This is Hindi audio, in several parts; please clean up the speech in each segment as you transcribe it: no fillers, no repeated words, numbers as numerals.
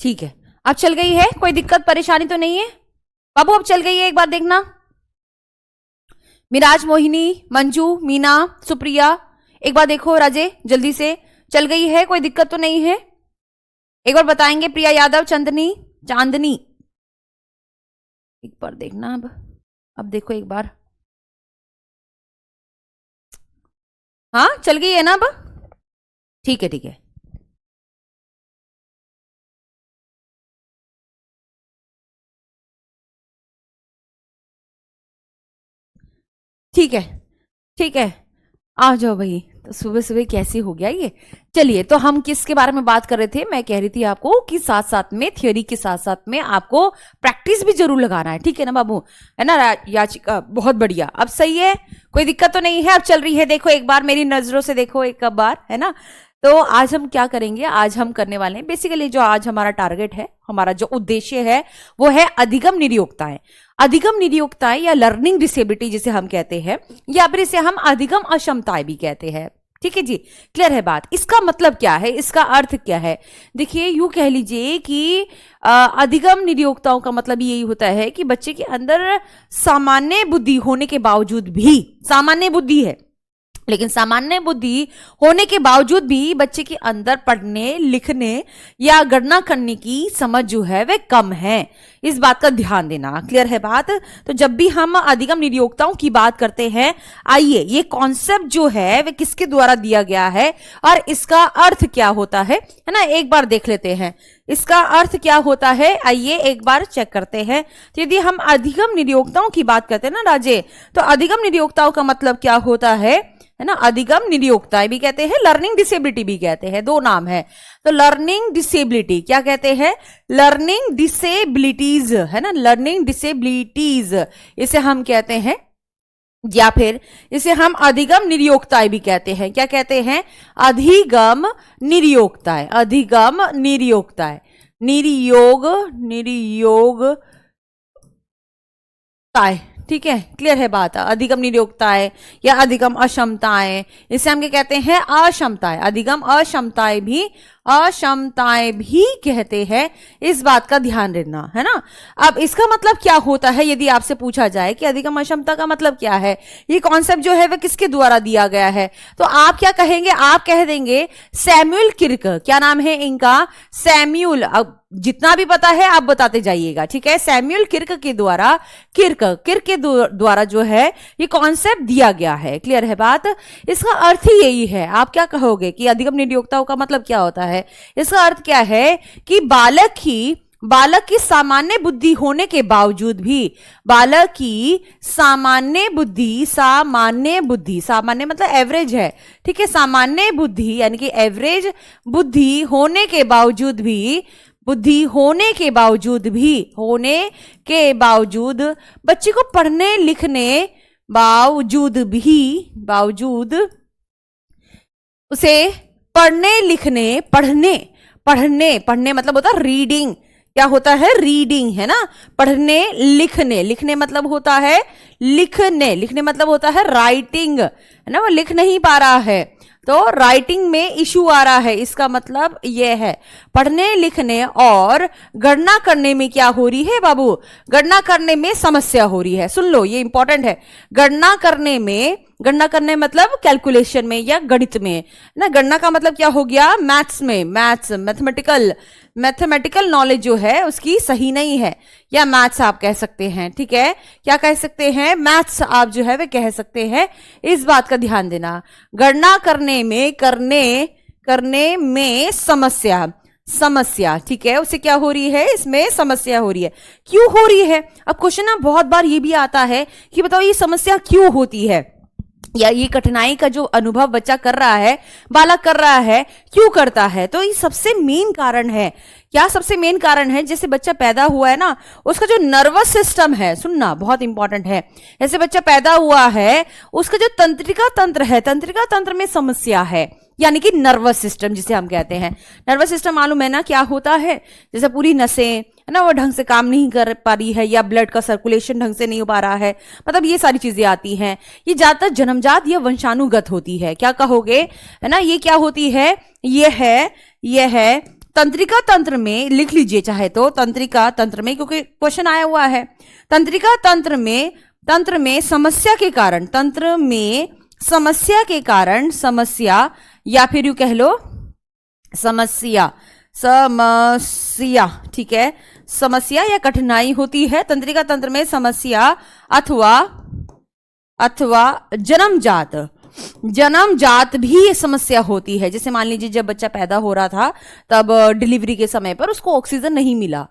ठीक है, अब चल गई है, कोई दिक्कत परेशानी तो नहीं है बाबू? अब चल गई है, एक बार देखना। मिराज, मोहिनी, मंजू, मीना, सुप्रिया, एक बार देखो राजे जल्दी से, चल गई है, कोई दिक्कत तो नहीं है? एक बार बताएंगे। प्रिया यादव, चांदनी, चांदनी, एक बार देखना। अब देखो एक बार। हाँ चल गई है ना अब? ठीक है ठीक है। ठीक है ठीक है, आ जाओ भाई। तो सुबह सुबह कैसे हो गया ये? चलिए, तो हम किसके बारे में बात कर रहे थे? मैं कह रही थी आपको कि साथ साथ में थियोरी के साथ साथ में आपको प्रैक्टिस भी जरूर लगाना है, ठीक है ना बाबू? है ना याचिका? बहुत बढ़िया, अब सही है, कोई दिक्कत तो नहीं है? अब चल रही है, देखो एक बार मेरी नजरों से देखो एक बार, है ना? तो आज हम क्या करेंगे? आज हम करने वाले हैं बेसिकली, जो आज हमारा टारगेट है, हमारा जो उद्देश्य है वो है अधिगम निरयोक्ताएं। अधिगम निरयोक्ताएं या लर्निंग डिसेबिलिटी जिसे हम कहते हैं, या फिर इसे हम अधिगम अक्षमताएं भी कहते हैं। ठीक है जी, क्लियर है बात? इसका मतलब क्या है, इसका अर्थ क्या है? देखिए, यूं कह लीजिए कि अधिगम निरयोक्ताओं का मतलब यही होता है कि बच्चे के अंदर सामान्य बुद्धि होने के बावजूद भी, सामान्य बुद्धि है लेकिन सामान्य बुद्धि होने के बावजूद भी बच्चे के अंदर पढ़ने, लिखने या गणना करने की समझ जो है वह कम है। इस बात का ध्यान देना, क्लियर है बात? तो जब भी हम अधिगम निरयोक्ताओं की बात करते हैं, आइए ये कॉन्सेप्ट जो है वह किसके द्वारा दिया गया है और इसका अर्थ क्या होता है ना? एक बार देख लेते हैं इसका अर्थ क्या होता है। आइए एक बार चेक करते हैं। तो यदि हम अधिगम निरयोक्ताओं की बात करते हैं ना राजे, तो अधिगम निरयोक्ताओं का मतलब क्या होता है ना? अधिगम निरयोक्ताएं भी कहते हैं, लर्निंग डिसेबिलिटी भी कहते हैं, दो नाम है। तो लर्निंग डिसेबिलिटी क्या कहते हैं? लर्निंग डिसेबिलिटीज, है ना? लर्निंग डिसेबिलिटीज इसे हम कहते हैं, या फिर इसे हम अधिगम निरयोक्ताएं भी कहते हैं। क्या कहते हैं? अधिगम निरयोक्ताएं, अधिगम निरयोक्ताएं, निरयोगताएं, ठीक है, क्लियर है बात? अधिगम निरयोक्ताएं या अधिगम अक्षमताएं, इसे हम क्या कहते हैं? अक्षमताएं, अधिगम अक्षमताएं भी, अक्षमताएं भी कहते हैं। इस बात का ध्यान रखना, है ना? अब इसका मतलब क्या होता है यदि आपसे पूछा जाए कि अधिगम अक्षमता का मतलब क्या है, ये कॉन्सेप्ट जो है वह किसके द्वारा दिया गया है, तो आप क्या कहेंगे? आप कह देंगे सैमुअल किर्क। क्या नाम है इनका? सैमुअल। अब जितना भी पता है आप बताते जाइएगा, ठीक है? सैमुअल किर्क के द्वारा, किर्क के द्वारा जो है ये कॉन्सेप्ट दिया गया है। क्लियर है बात? इसका अर्थ ही यही है। आप क्या कहोगे कि अधिगम निरयोक्ताओं का मतलब क्या होता है? इसका अर्थ क्या है कि बालक की सामान्य बुद्धि होने के बावजूद भी, बालक की सामान्य बुद्धि, सामान्य मतलब एवरेज है, ठीक है? सामान्य बुद्धि यानी कि एवरेज बुद्धि होने के बावजूद भी, बच्चे को पढ़ने लिखने बावजूद उसे पढ़ने मतलब होता है रीडिंग। क्या होता है? रीडिंग, है ना? पढ़ने लिखने मतलब होता है लिखने मतलब होता है राइटिंग, है ना? वो लिख नहीं पा रहा है तो राइटिंग में इशू आ रहा है। इसका मतलब यह है पढ़ने लिखने और गणना करने में क्या हो रही है बाबू? गणना करने में समस्या हो रही है। सुन लो, ये इंपॉर्टेंट है। गणना करने मतलब कैलकुलेशन में या गणित में ना। गणना का मतलब क्या हो गया? मैथ्स में, मैथमेटिकल नॉलेज जो है उसकी सही नहीं है, या मैथ्स आप कह सकते हैं, ठीक है? क्या कह सकते हैं? मैथ्स आप जो है वे कह सकते हैं। इस बात का ध्यान देना। गणना करने में समस्या, ठीक है? उसे क्या हो रही है? इसमें समस्या हो रही है। क्यों हो रही है? अब क्वेश्चन ना बहुत बार ये भी आता है कि बताओ ये समस्या क्यों होती है, या ये कठिनाई का जो अनुभव बच्चा कर रहा है, बालक कर रहा है, क्यों करता है? तो ये सबसे मेन कारण है। क्या सबसे मेन कारण है? जैसे बच्चा पैदा हुआ है ना, उसका जो नर्वस सिस्टम है, सुनना बहुत इंपॉर्टेंट है। जैसे बच्चा पैदा हुआ है, उसका जो तंत्रिका तंत्र में समस्या है, यानी कि नर्वस सिस्टम जिसे हम कहते हैं। नर्वस सिस्टम मालूम है ना क्या होता है? जैसे पूरी नसें, है ना, वो ढंग से काम नहीं कर पा रही है, या ब्लड का सर्कुलेशन ढंग से नहीं हो पा रहा है, मतलब ये सारी चीजें आती हैं। ये ज्यादातर जन्मजात या वंशानुगत होती है। क्या कहोगे? है ना? ये क्या होती है? ये है तंत्रिका तंत्र में लिख लीजिए चाहे तो, तंत्रिका तंत्र में, क्योंकि क्वेश्चन आया हुआ है। तंत्रिका तंत्र में समस्या के कारण, तंत्र में समस्या के कारण, समस्या या फिर यूं कह लो समस्या, ठीक है, समस्या या कठिनाई होती है। तंत्रिका तंत्र में समस्या अथवा जन्मजात भी समस्या होती है। जैसे मान लीजिए जब बच्चा पैदा हो रहा था तब डिलीवरी के समय पर उसको ऑक्सीजन नहीं मिला,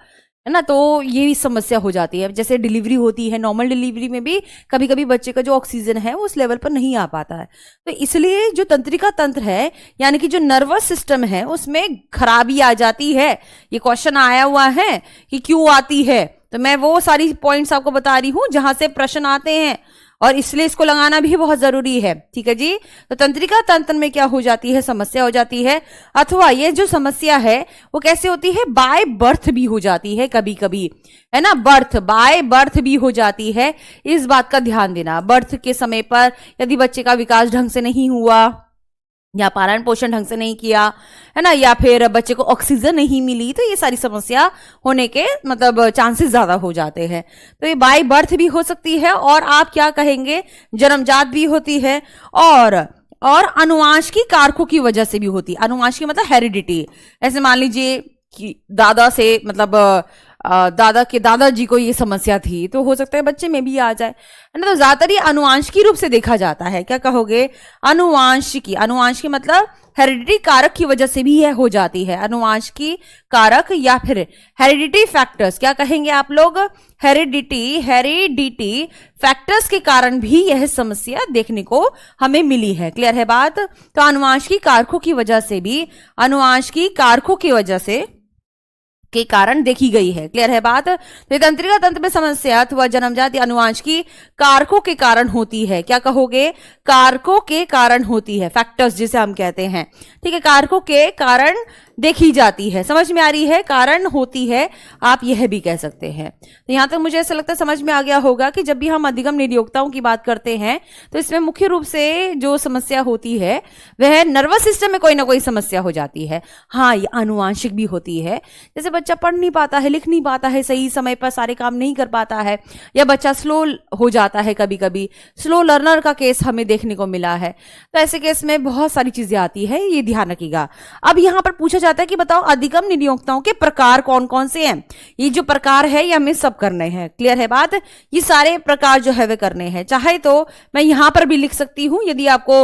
है ना, तो ये भी समस्या हो जाती है। जैसे डिलीवरी होती है, नॉर्मल डिलीवरी में भी कभी कभी बच्चे का जो ऑक्सीजन है वो उस लेवल पर नहीं आ पाता है। तो इसलिए जो तंत्रिका तंत्र है, यानी कि जो नर्वस सिस्टम है, उसमें खराबी आ जाती है। ये क्वेश्चन आया हुआ है कि क्यों आती है, तो मैं वो सारी पॉइंट्स आपको बता रही हूं जहां से प्रश्न आते हैं, और इसलिए इसको लगाना भी बहुत जरूरी है। ठीक है जी। तो तंत्रिका तंत्र में क्या हो जाती है, समस्या हो जाती है, अथवा ये जो समस्या है वो कैसे होती है, बाय बर्थ भी हो जाती है कभी कभी, है ना, बाय बर्थ भी हो जाती है। इस बात का ध्यान देना, बर्थ के समय पर यदि बच्चे का विकास ढंग से नहीं हुआ, या पालन पोषण ढंग से नहीं किया, है ना, या फिर बच्चे को ऑक्सीजन नहीं मिली, तो ये सारी समस्या होने के मतलब चांसेस ज्यादा हो जाते हैं। तो ये बाय बर्थ भी हो सकती है, और आप क्या कहेंगे, जन्मजात भी होती है, और अनुवांशिक कारकों की वजह से भी होती है। अनुवांशिक मतलब हेरिडिटी। ऐसे मान लीजिए कि दादा से मतलब दादा के दादाजी को ये समस्या थी, तो हो सकता है बच्चे में भी आ जाए, है ना। तो ज्यादातर ये अनुवांशिकी रूप से देखा जाता है। क्या कहोगे, अनुवांशिकी मतलब हेरिडिटी कारक की वजह से भी यह हो जाती है। अनुवांशिकी कारक या फिर हेरिडिटी फैक्टर्स, क्या कहेंगे आप लोग, हेरिडिटी फैक्टर्स के कारण भी यह समस्या देखने को हमें मिली है। क्लियर है बात। तो अनुवांशिकी कारकों की वजह से भी, अनुवांशिकी कारकों की वजह से के कारण देखी गई है। क्लियर है बात। तो तंत्रिका तंत्र में समस्या अथवा जन्मजात या अनुवांशिकी कारकों के कारण होती है। क्या कहोगे, कारकों के कारण होती है, फैक्टर्स जिसे हम कहते हैं। ठीक है, कारकों के कारण देखी जाती है। समझ में आ रही है, कारण होती है, आप यह भी कह सकते हैं। तो यहां तक मुझे ऐसा लगता है समझ में आ गया होगा कि जब भी हम अधिगम नियोक्ताओं की बात करते हैं तो इसमें मुख्य रूप से जो समस्या होती है वह नर्वस सिस्टम में कोई ना कोई समस्या हो जाती है। हाँ, ये आनुवांशिक भी होती है। जैसे बच्चा पढ़ नहीं पाता है, लिख नहीं पाता है, सही समय पर सारे काम नहीं कर पाता है, या बच्चा स्लो हो जाता है, कभी कभी स्लो लर्नर का केस हमें देखने को मिला है। तो ऐसे केस में बहुत सारी चीजें आती है, ये ध्यान रखिएगा। अब यहां पर पूछा जाता है कि बताओ अधिगम नियोक्ताओं के प्रकार कौन कौन से हैं। ये जो प्रकार है ये हमें सब करने हैं। क्लियर है बात। ये सारे प्रकार जो है वे करने हैं। चाहे तो मैं यहां पर भी लिख सकती हूं यदि आपको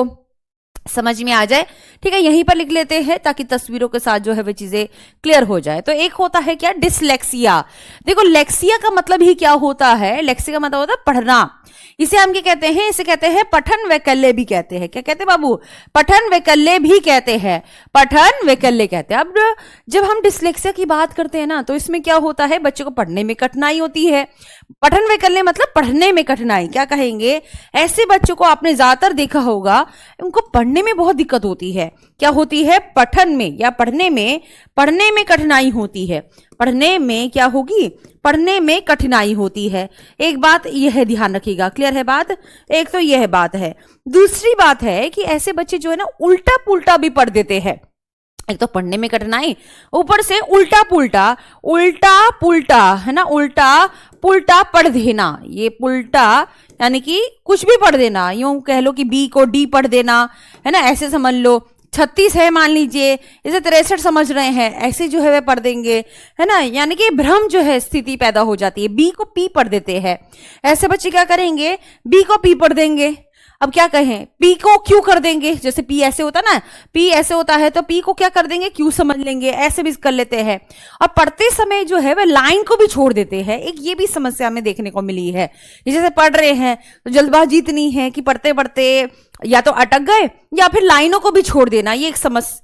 समझ में आ जाए। ठीक है, यहीं पर लिख लेते हैं ताकि तस्वीरों के साथ जो है वे चीजें क्लियर हो जाए। तो एक होता है क्या, डिसलेक्सिया। देखो लेक्सिया का मतलब ही क्या होता है, लेक्सिया का मतलब होता है पढ़ना। इसे हम क्या कहते हैं, इसे कहते हैं पठन वैकल्य भी कहते हैं। क्या कहते हैं बाबू, पठन वैकल्य भी कहते हैं, पठन वैकल्य कहते हैं। अब जब हम डिसलेक्सिया की बात करते हैं ना, तो इसमें क्या होता है, बच्चे को पढ़ने में कठिनाई होती है। पठन वैकल्य मतलब पढ़ने में कठिनाई। क्या कहेंगे, ऐसे बच्चों को आपने ज्यादातर देखा होगा, उनको पढ़ने में बहुत दिक्कत होती है। क्या होती है, पठन में या पढ़ने में कठिनाई होती है। पढ़ने में क्या होगी, पढ़ने में कठिनाई होती है। एक बात यह ध्यान रखिएगा। क्लियर है बात। एक तो यह बात है। दूसरी बात है कि ऐसे बच्चे जो है ना उल्टा पुल्टा भी पढ़ देते हैं। एक तो पढ़ने में कठिनाई, ऊपर से उल्टा पुल्टा, है ना, उल्टा पुल्टा पढ़ देना। ये पुल्टा यानी कि कुछ भी पढ़ देना, यूं कह लो कि बी को डी पढ़ देना, है ना, ऐसे समझ लो। 36 है मान लीजिए, इसे 63 समझ रहे हैं, ऐसे जो है वे पढ़ देंगे, है ना। यानी कि भ्रम जो है स्थिति पैदा हो जाती है। बी को पी पढ़ देते हैं। ऐसे बच्चे क्या करेंगे, बी को पी पढ़ देंगे। अब क्या कहें, पी को क्यू कर देंगे। जैसे पी ऐसे होता ना, पी ऐसे होता है तो पी को क्या कर देंगे, क्यू समझ लेंगे। ऐसे भी कर लेते हैं। और पढ़ते समय जो है वह लाइन को भी छोड़ देते हैं। एक ये भी समस्या हमें देखने को मिली है। जैसे पढ़ रहे हैं तो जल्दबाजी इतनी है कि पढ़ते पढ़ते या तो अटक गए या फिर लाइनों को भी छोड़ देना। ये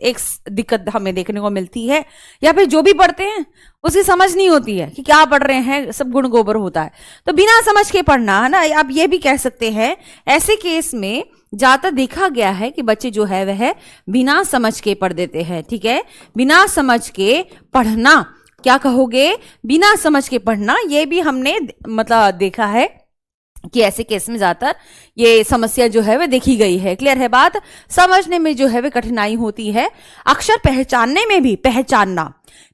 एक दिक्कत हमें देखने को मिलती है। या फिर जो भी पढ़ते हैं उसकी समझ नहीं होती है कि क्या पढ़ रहे हैं, सब गुण गोबर होता है। तो बिना समझ के पढ़ना, है ना। आप ये भी कह सकते हैं, ऐसे केस में ज्यादा देखा गया है कि बच्चे जो है वह बिना समझ के पढ़ देते हैं। ठीक है, बिना समझ के पढ़ना। क्या कहोगे, बिना समझ के पढ़ना। ये भी हमने मतलब देखा है कि ऐसे केस में ज्यादातर ये समस्या जो है वह देखी गई है। क्लियर है बात? समझने में जो है वह कठिनाई होती है। अक्षर पहचानने में भी,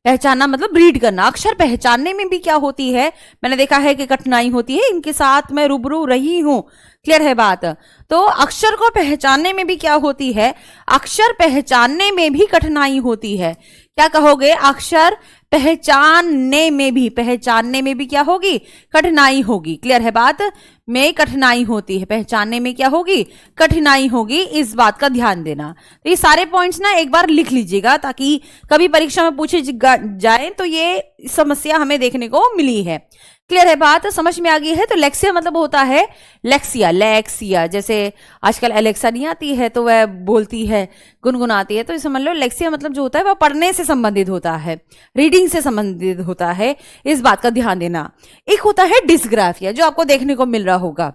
पहचानना मतलब रीड करना, अक्षर पहचानने में भी क्या होती है, मैंने देखा है कि कठिनाई होती है। इनके साथ मैं रूबरू रही हूं। क्लियर है बात? तो अक्षर को पहचानने में भी क्या होती है, अक्षर पहचानने में भी कठिनाई होती है। क्या कहोगे? अक्षर पहचानने में भी क्या होगी? कठिनाई होगी। क्लियर है बात? में कठिनाई होती है, पहचानने में क्या होगी? कठिनाई होगी। इस बात का ध्यान देना। तो ये सारे पॉइंट्स ना एक बार लिख लीजिएगा ताकि कभी परीक्षा में पूछे जाए तो ये समस्या हमें देखने को मिली है। क्लियर है बात? समझ में आ गई है? तो लेक्सिया मतलब होता है लेक्सिया, जैसे आजकल एलेक्सा नहीं आती है तो वह बोलती है, गुनगुनाती है, तो समझ लो लेक्सिया मतलब जो होता है वह पढ़ने से संबंधित होता है, रीडिंग से संबंधित होता है। इस बात का ध्यान देना। एक होता है डिस्ग्राफिया, जो आपको देखने को मिल रहा होगा।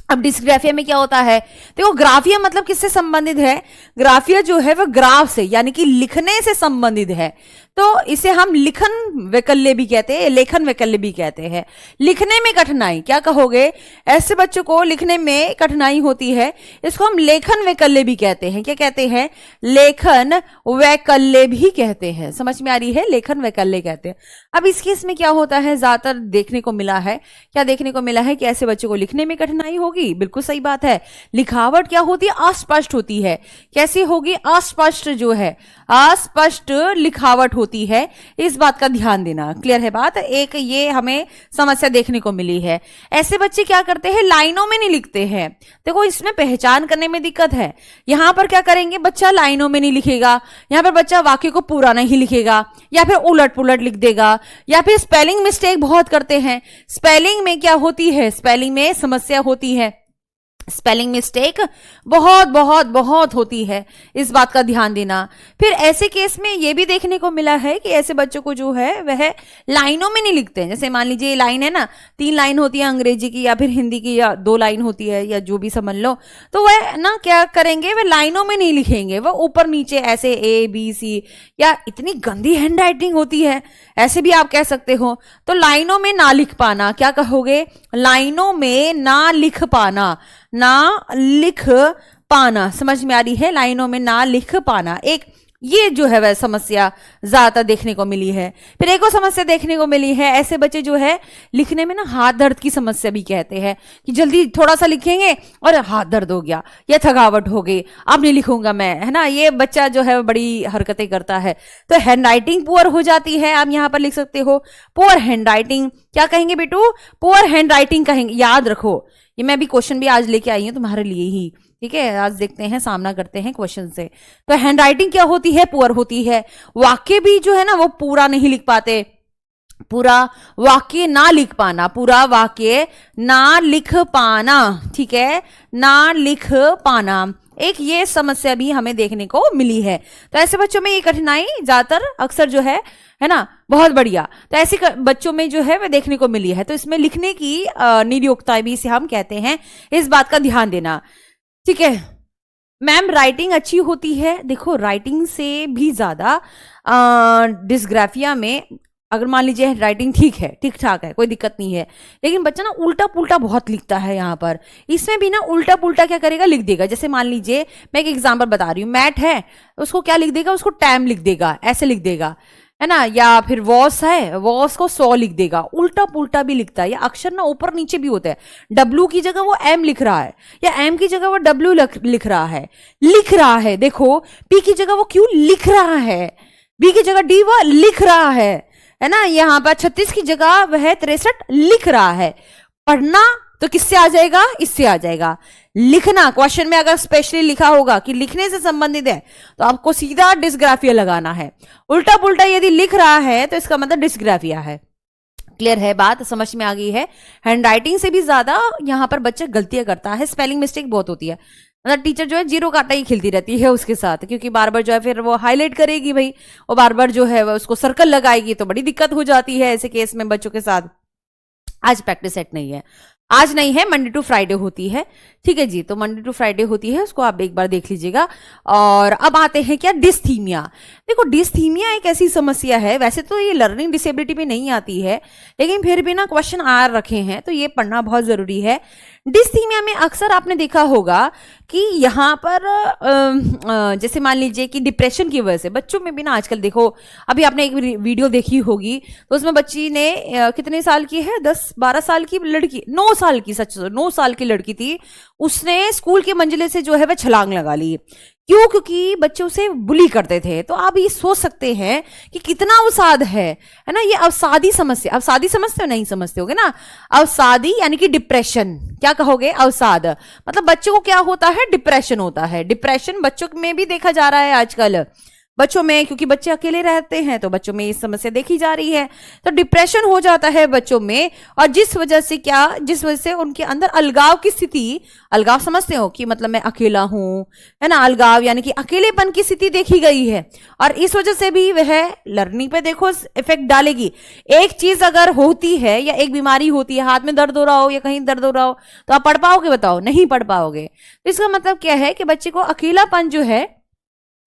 अब डिस्ग्राफिया में क्या होता है? देखो, ग्राफिया मतलब किससे संबंधित है? ग्राफिया जो है वह ग्राफ से यानी कि लिखने से संबंधित है। तो इसे हम लिखन वैकल्य भी कहते हैं, लेखन वैकल्य भी कहते हैं। लिखने में कठिनाई, क्या कहोगे? ऐसे बच्चों को लिखने में कठिनाई होती है, इसको हम लेखन वैकल्य भी कहते हैं। क्या कहते हैं? लेखन वैकल्य भी कहते हैं। समझ में आ रही है? लेखन वैकल्य कहते हैं। अब इस केस में क्या होता है, ज्यादातर देखने को मिला है, क्या देखने को मिला है कि ऐसे बच्चों को लिखने में कठिनाई होगी। बिल्कुल सही बात है। लिखावट क्या होती है? अस्पष्ट होती है। कैसी होगी? अस्पष्ट जो है, अस्पष्ट लिखावट होती है। इस बात का ध्यान देना। क्लियर है बात? एक ये हमें समस्या देखने को मिली है। ऐसे बच्चे क्या करते हैं? लाइनों में नहीं लिखते हैं। देखो, इसमें पहचान करने में दिक्कत है। यहां पर क्या करेंगे? बच्चा लाइनों में नहीं लिखेगा, यहां पर बच्चा वाक्य को पूरा नहीं लिखेगा, या फिर उलट पुलट लिख देगा, या फिर स्पेलिंग मिस्टेक बहुत करते हैं। स्पेलिंग में क्या होती है? स्पेलिंग में समस्या होती है, स्पेलिंग मिस्टेक बहुत बहुत बहुत होती है। इस बात का ध्यान देना। फिर ऐसे केस में यह भी देखने को मिला है कि ऐसे बच्चों को जो है वह लाइनों में नहीं लिखते हैं। जैसे मान लीजिए ये लाइन है ना, 3 लाइन होती है अंग्रेजी की या फिर हिंदी की, या 2 लाइन होती है, या जो भी समझ लो, तो वह ना क्या करेंगे? वह लाइनों में नहीं लिखेंगे, वह ऊपर नीचे ऐसे A B C, या इतनी गंदी हैंड राइटिंग होती है, ऐसे भी आप कह सकते हो। तो लाइनों में ना लिख पाना, क्या कहोगे? लाइनों में ना लिख पाना, ना लिख पाना। समझ में आ रही है? लाइनों में ना लिख पाना, एक ये जो है वह समस्या ज्यादातर देखने को मिली है। फिर एक और समस्या देखने को मिली है, ऐसे बच्चे जो है लिखने में ना हाथ दर्द की समस्या भी कहते हैं, कि जल्दी थोड़ा सा लिखेंगे और हाथ दर्द हो गया या थकावट हो गई, अब नहीं लिखूंगा मैं, है ना। ये बच्चा जो है बड़ी हरकतें करता है, तो हैंड राइटिंग पुअर हो जाती है। आप यहां पर लिख सकते हो पुअर हैंड राइटिंग। क्या कहेंगे बेटू? पुअर हैंड राइटिंग कहेंगे। याद रखो, ये मैं भी क्वेश्चन भी आज लेके आई हूं तुम्हारे लिए ही, ठीक है। आज देखते हैं, सामना करते हैं क्वेश्चन से। तो हैंड राइटिंग क्या होती है? पुअर होती है। वाक्य भी जो है ना वो पूरा नहीं लिख पाते, पूरा वाक्य ना लिख पाना, पूरा वाक्य ना लिख पाना, ठीक है, ना लिख पाना, एक ये समस्या भी हमें देखने को मिली है। तो ऐसे बच्चों में ये कठिनाई ज्यादातर अक्सर जो है ना, बहुत बढ़िया। तो ऐसे बच्चों में जो है वह देखने को मिली है। तो इसमें लिखने की निरयोक्ता भी इसे हम कहते हैं। इस बात का ध्यान देना, ठीक है। मैम राइटिंग अच्छी होती है। देखो, राइटिंग से भी ज्यादा डिस्ग्राफिया में अगर मान लीजिए राइटिंग ठीक है, ठीक ठाक है, कोई दिक्कत नहीं है, लेकिन बच्चा ना उल्टा पुल्टा बहुत लिखता है। यहाँ पर इसमें भी ना उल्टा पुल्टा क्या करेगा? लिख देगा। जैसे मान लीजिए मैं एक एग्जांपल बता रही हूँ, मैट है, उसको क्या लिख देगा? उसको टैम लिख देगा, ऐसे लिख देगा, है ना। या फिर वॉस है, वॉस को 100 लिख देगा। उल्टा पुल्टा भी लिखता है, या अक्षर ना ऊपर नीचे भी होता है। W की जगह वो M लिख रहा है, या M की जगह वो W लिख रहा है। देखो, P की जगह वो Q लिख रहा है, B की जगह D वो लिख रहा है ना। यहाँ पर 36 की जगह वह 63 लिख रहा है। पढ़ना तो किससे आ जाएगा? इससे आ जाएगा। लिखना, क्वेश्चन में अगर स्पेशली लिखा होगा कि लिखने से संबंधित है, तो आपको सीधा डिस्ग्राफिया लगाना है। उल्टा पुल्टा यदि लिख रहा है तो इसका मतलब डिस्ग्राफिया है। क्लियर है बात? समझ में आ गई है? हैंड राइटिंग से भी ज्यादा यहाँ पर बच्चा गलतियां करता है, स्पेलिंग मिस्टेक बहुत होती है। मतलब टीचर जो है जीरो काटा ही खिलती रहती है उसके साथ, क्योंकि बार बार जो है फिर वो हाईलाइट करेगी भाई, और बार बार जो है वो उसको सर्कल लगाएगी, तो बड़ी दिक्कत हो जाती है ऐसे केस में बच्चों के साथ। आज प्रैक्टिस सेट नहीं है, आज नहीं है, मंडे टू फ्राइडे होती है, ठीक है जी। तो मंडे टू फ्राइडे होती है, उसको आप एक बार देख लीजिएगा। और अब आते हैं क्या? डिस्थीमिया। देखो डिस्थीमिया एक ऐसी समस्या है, वैसे तो ये लर्निंग डिसेबिलिटी में नहीं आती है, लेकिन फिर भी ना क्वेश्चन आ रखे हैं तो ये पढ़ना बहुत जरूरी है। डिस्थीमिया में अक्सर आपने देखा होगा कि यहाँ पर जैसे मान लीजिए कि डिप्रेशन की वजह से बच्चों में भी ना आजकल देखो, अभी आपने एक वीडियो देखी होगी तो उसमें बच्ची ने कितने साल की है, 10-12 साल की लड़की, 9 साल की, सच 9 साल की लड़की थी, उसने स्कूल के मंजिले से जो है वह छलांग लगा ली। क्यों? क्योंकि बच्चे उसे बुली करते थे। तो आप ये सोच सकते हैं कि कितना अवसाद है ना, ये अवसादी समस्या। अवसादी समझते हो? नहीं समझते होगे ना। अवसादी यानी कि डिप्रेशन, क्या कहोगे? अवसाद मतलब बच्चों को क्या होता है? डिप्रेशन होता है। डिप्रेशन बच्चों में भी देखा जा रहा है आजकल, बच्चों में, क्योंकि बच्चे अकेले रहते हैं तो बच्चों में इस समस्या देखी जा रही है। तो डिप्रेशन हो जाता है बच्चों में, और जिस वजह से उनके अंदर अलगाव की स्थिति, अलगाव समझते हो कि मतलब मैं अकेला हूं, है ना, अलगाव यानी कि अकेलेपन की स्थिति देखी गई है, और इस वजह से भी वह लर्निंग पे देखो इफेक्ट डालेगी। एक चीज अगर होती है या एक बीमारी होती है, हाथ में दर्द हो रहा हो या कहीं दर्द हो रहा हो, तो आप पढ़ पाओगे? बताओ, नहीं पढ़ पाओगे। तो इसका मतलब क्या है कि बच्चे को अकेलापन जो है,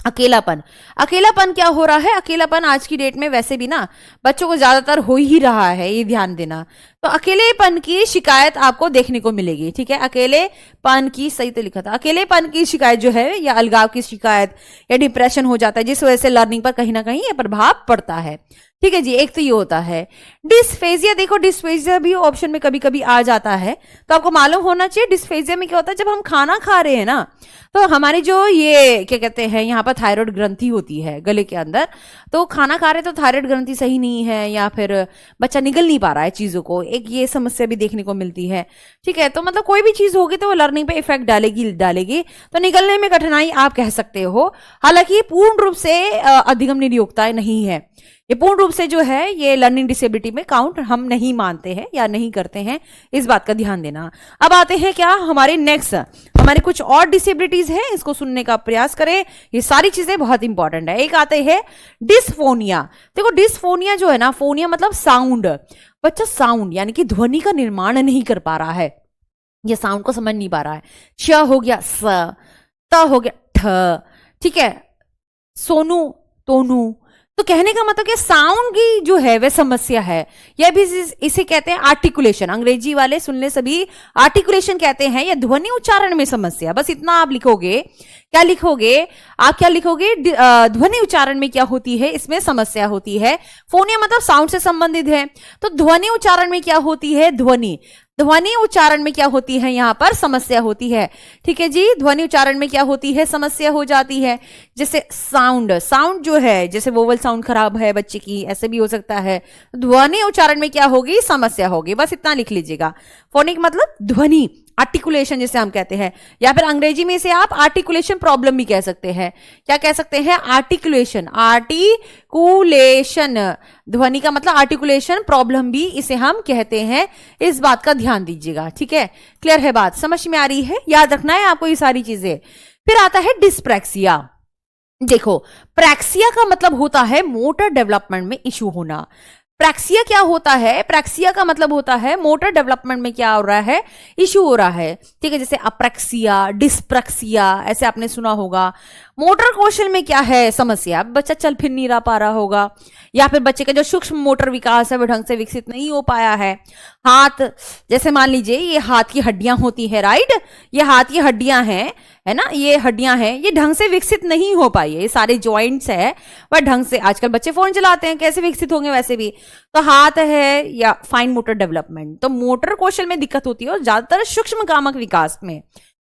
अकेलापन क्या हो रहा है? अकेलापन आज की डेट में वैसे भी ना बच्चों को ज्यादातर हो ही रहा है, ये ध्यान देना। तो अकेलेपन की शिकायत आपको देखने को मिलेगी, ठीक है। अकेलेपन की, सही तो लिखा था, अकेलेपन की शिकायत जो है, या अलगाव की शिकायत या डिप्रेशन हो जाता है, जिस वजह से लर्निंग पर कहीं ना कहीं ये प्रभाव पड़ता है, ठीक है जी। एक तो ये होता है। डिस्फेजिया, देखो डिस्फेजिया भी ऑप्शन में कभी कभी आ जाता है, तो आपको मालूम होना चाहिए डिस्फेजिया में क्या होता है। जब हम खाना खा रहे हैं ना, तो हमारी जो ये क्या कहते हैं, यहाँ पर थायराइड ग्रंथि होती है गले के अंदर, तो खाना खा रहे तो थायराइड ग्रंथि सही नहीं है, या फिर बच्चा निगल नहीं पा रहा है चीजों को, एक ये समस्या भी देखने को मिलती है, ठीक है। तो मतलब कोई भी चीज होगी तो वो लर्निंग पे इफेक्ट डालेगी, तो निगलने में कठिनाई आप कह सकते हो। हालांकि पूर्ण रूप से अधिगम निरोगता नहीं है, ये पूर्ण रूप से जो है ये लर्निंग डिसेबिलिटी में काउंट हम नहीं मानते हैं या नहीं करते हैं, इस बात का ध्यान देना। अब आते हैं क्या हमारे नेक्स्ट, हमारे कुछ और डिसेबिलिटीज हैं, इसको सुनने का प्रयास करें, ये सारी चीजें बहुत इंपॉर्टेंट है। एक आते हैं डिस्फोनिया। देखो डिस्फोनिया जो है ना, फोनिया मतलब साउंड, बच्चा साउंड यानी कि ध्वनि का निर्माण नहीं कर पा रहा है, ये साउंड को समझ नहीं पा रहा है। श हो गया स, त हो गया ठ, ठीक है, सोनू तोनू। तो कहने का मतलब कि साउंड की जो है वह समस्या है, यह भी इसे कहते हैं आर्टिकुलेशन। अंग्रेजी वाले सुन ले सभी, आर्टिकुलेशन कहते हैं, या ध्वनि उच्चारण में समस्या। बस इतना आप लिखोगे, क्या लिखोगे आप, क्या लिखोगे? ध्वनि उच्चारण में क्या होती है, इसमें समस्या होती है। फोनिया मतलब साउंड से संबंधित है, तो ध्वनि उच्चारण में क्या होती है? ध्वनि उच्चारण में क्या होती है? यहाँ पर समस्या होती है, ठीक है जी। ध्वनि उच्चारण में क्या होती है? समस्या हो जाती है। जैसे साउंड जो है, जैसे वोवल साउंड खराब है बच्चे की, ऐसे भी हो सकता है। ध्वनि उच्चारण में क्या होगी? समस्या होगी, बस इतना लिख लीजिएगा। फोनिक मतलब ध्वनि, आर्टिकुलेशन जिसे हम कहते हैं, या फिर अंग्रेजी में इसे आप आर्टिकुलेशन प्रॉब्लम भी कह सकते हैं। क्या कह सकते हैं? आर्टिकुलेशन ध्वनि का मतलब आर्टिकुलेशन प्रॉब्लम भी इसे हम कहते हैं, इस बात का ध्यान दीजिएगा, ठीक है। क्लियर है बात? समझ में आ रही है? याद रखना है आपको ये सारी चीजें। फिर आता है डिस्प्रैक्सिया। देखो प्रैक्सिया का मतलब होता है मोटर डेवलपमेंट में इश्यू होना। प्रैक्सिया क्या होता है? प्रैक्सिया का मतलब होता है मोटर डेवलपमेंट में क्या हो रहा है? इश्यू हो रहा है, ठीक है। जैसे अप्रैक्सिया, डिस्प्रैक्सिया, ऐसे आपने सुना होगा। मोटर कौशल में क्या है समस्या? बच्चा चल फिर नहीं रहा पा रहा होगा, या फिर बच्चे का जो सूक्ष्म मोटर विकास है वो ढंग से विकसित नहीं हो पाया है। हाथ, जैसे मान लीजिए ये हाथ की हड्डियां होती है, राइट, ये हाथ की हड्डियां हैं, है ना, ये हड्डियां हैं, ये ढंग से विकसित नहीं हो पाई है, ये सारे जॉइंट्स है वह ढंग से, आजकल बच्चे फोन चलाते हैं, कैसे विकसित होंगे वैसे भी। तो हाथ है या फाइन मोटर डेवलपमेंट, तो मोटर कौशल में दिक्कत होती है, और ज्यादातर सूक्ष्म कामक विकास में।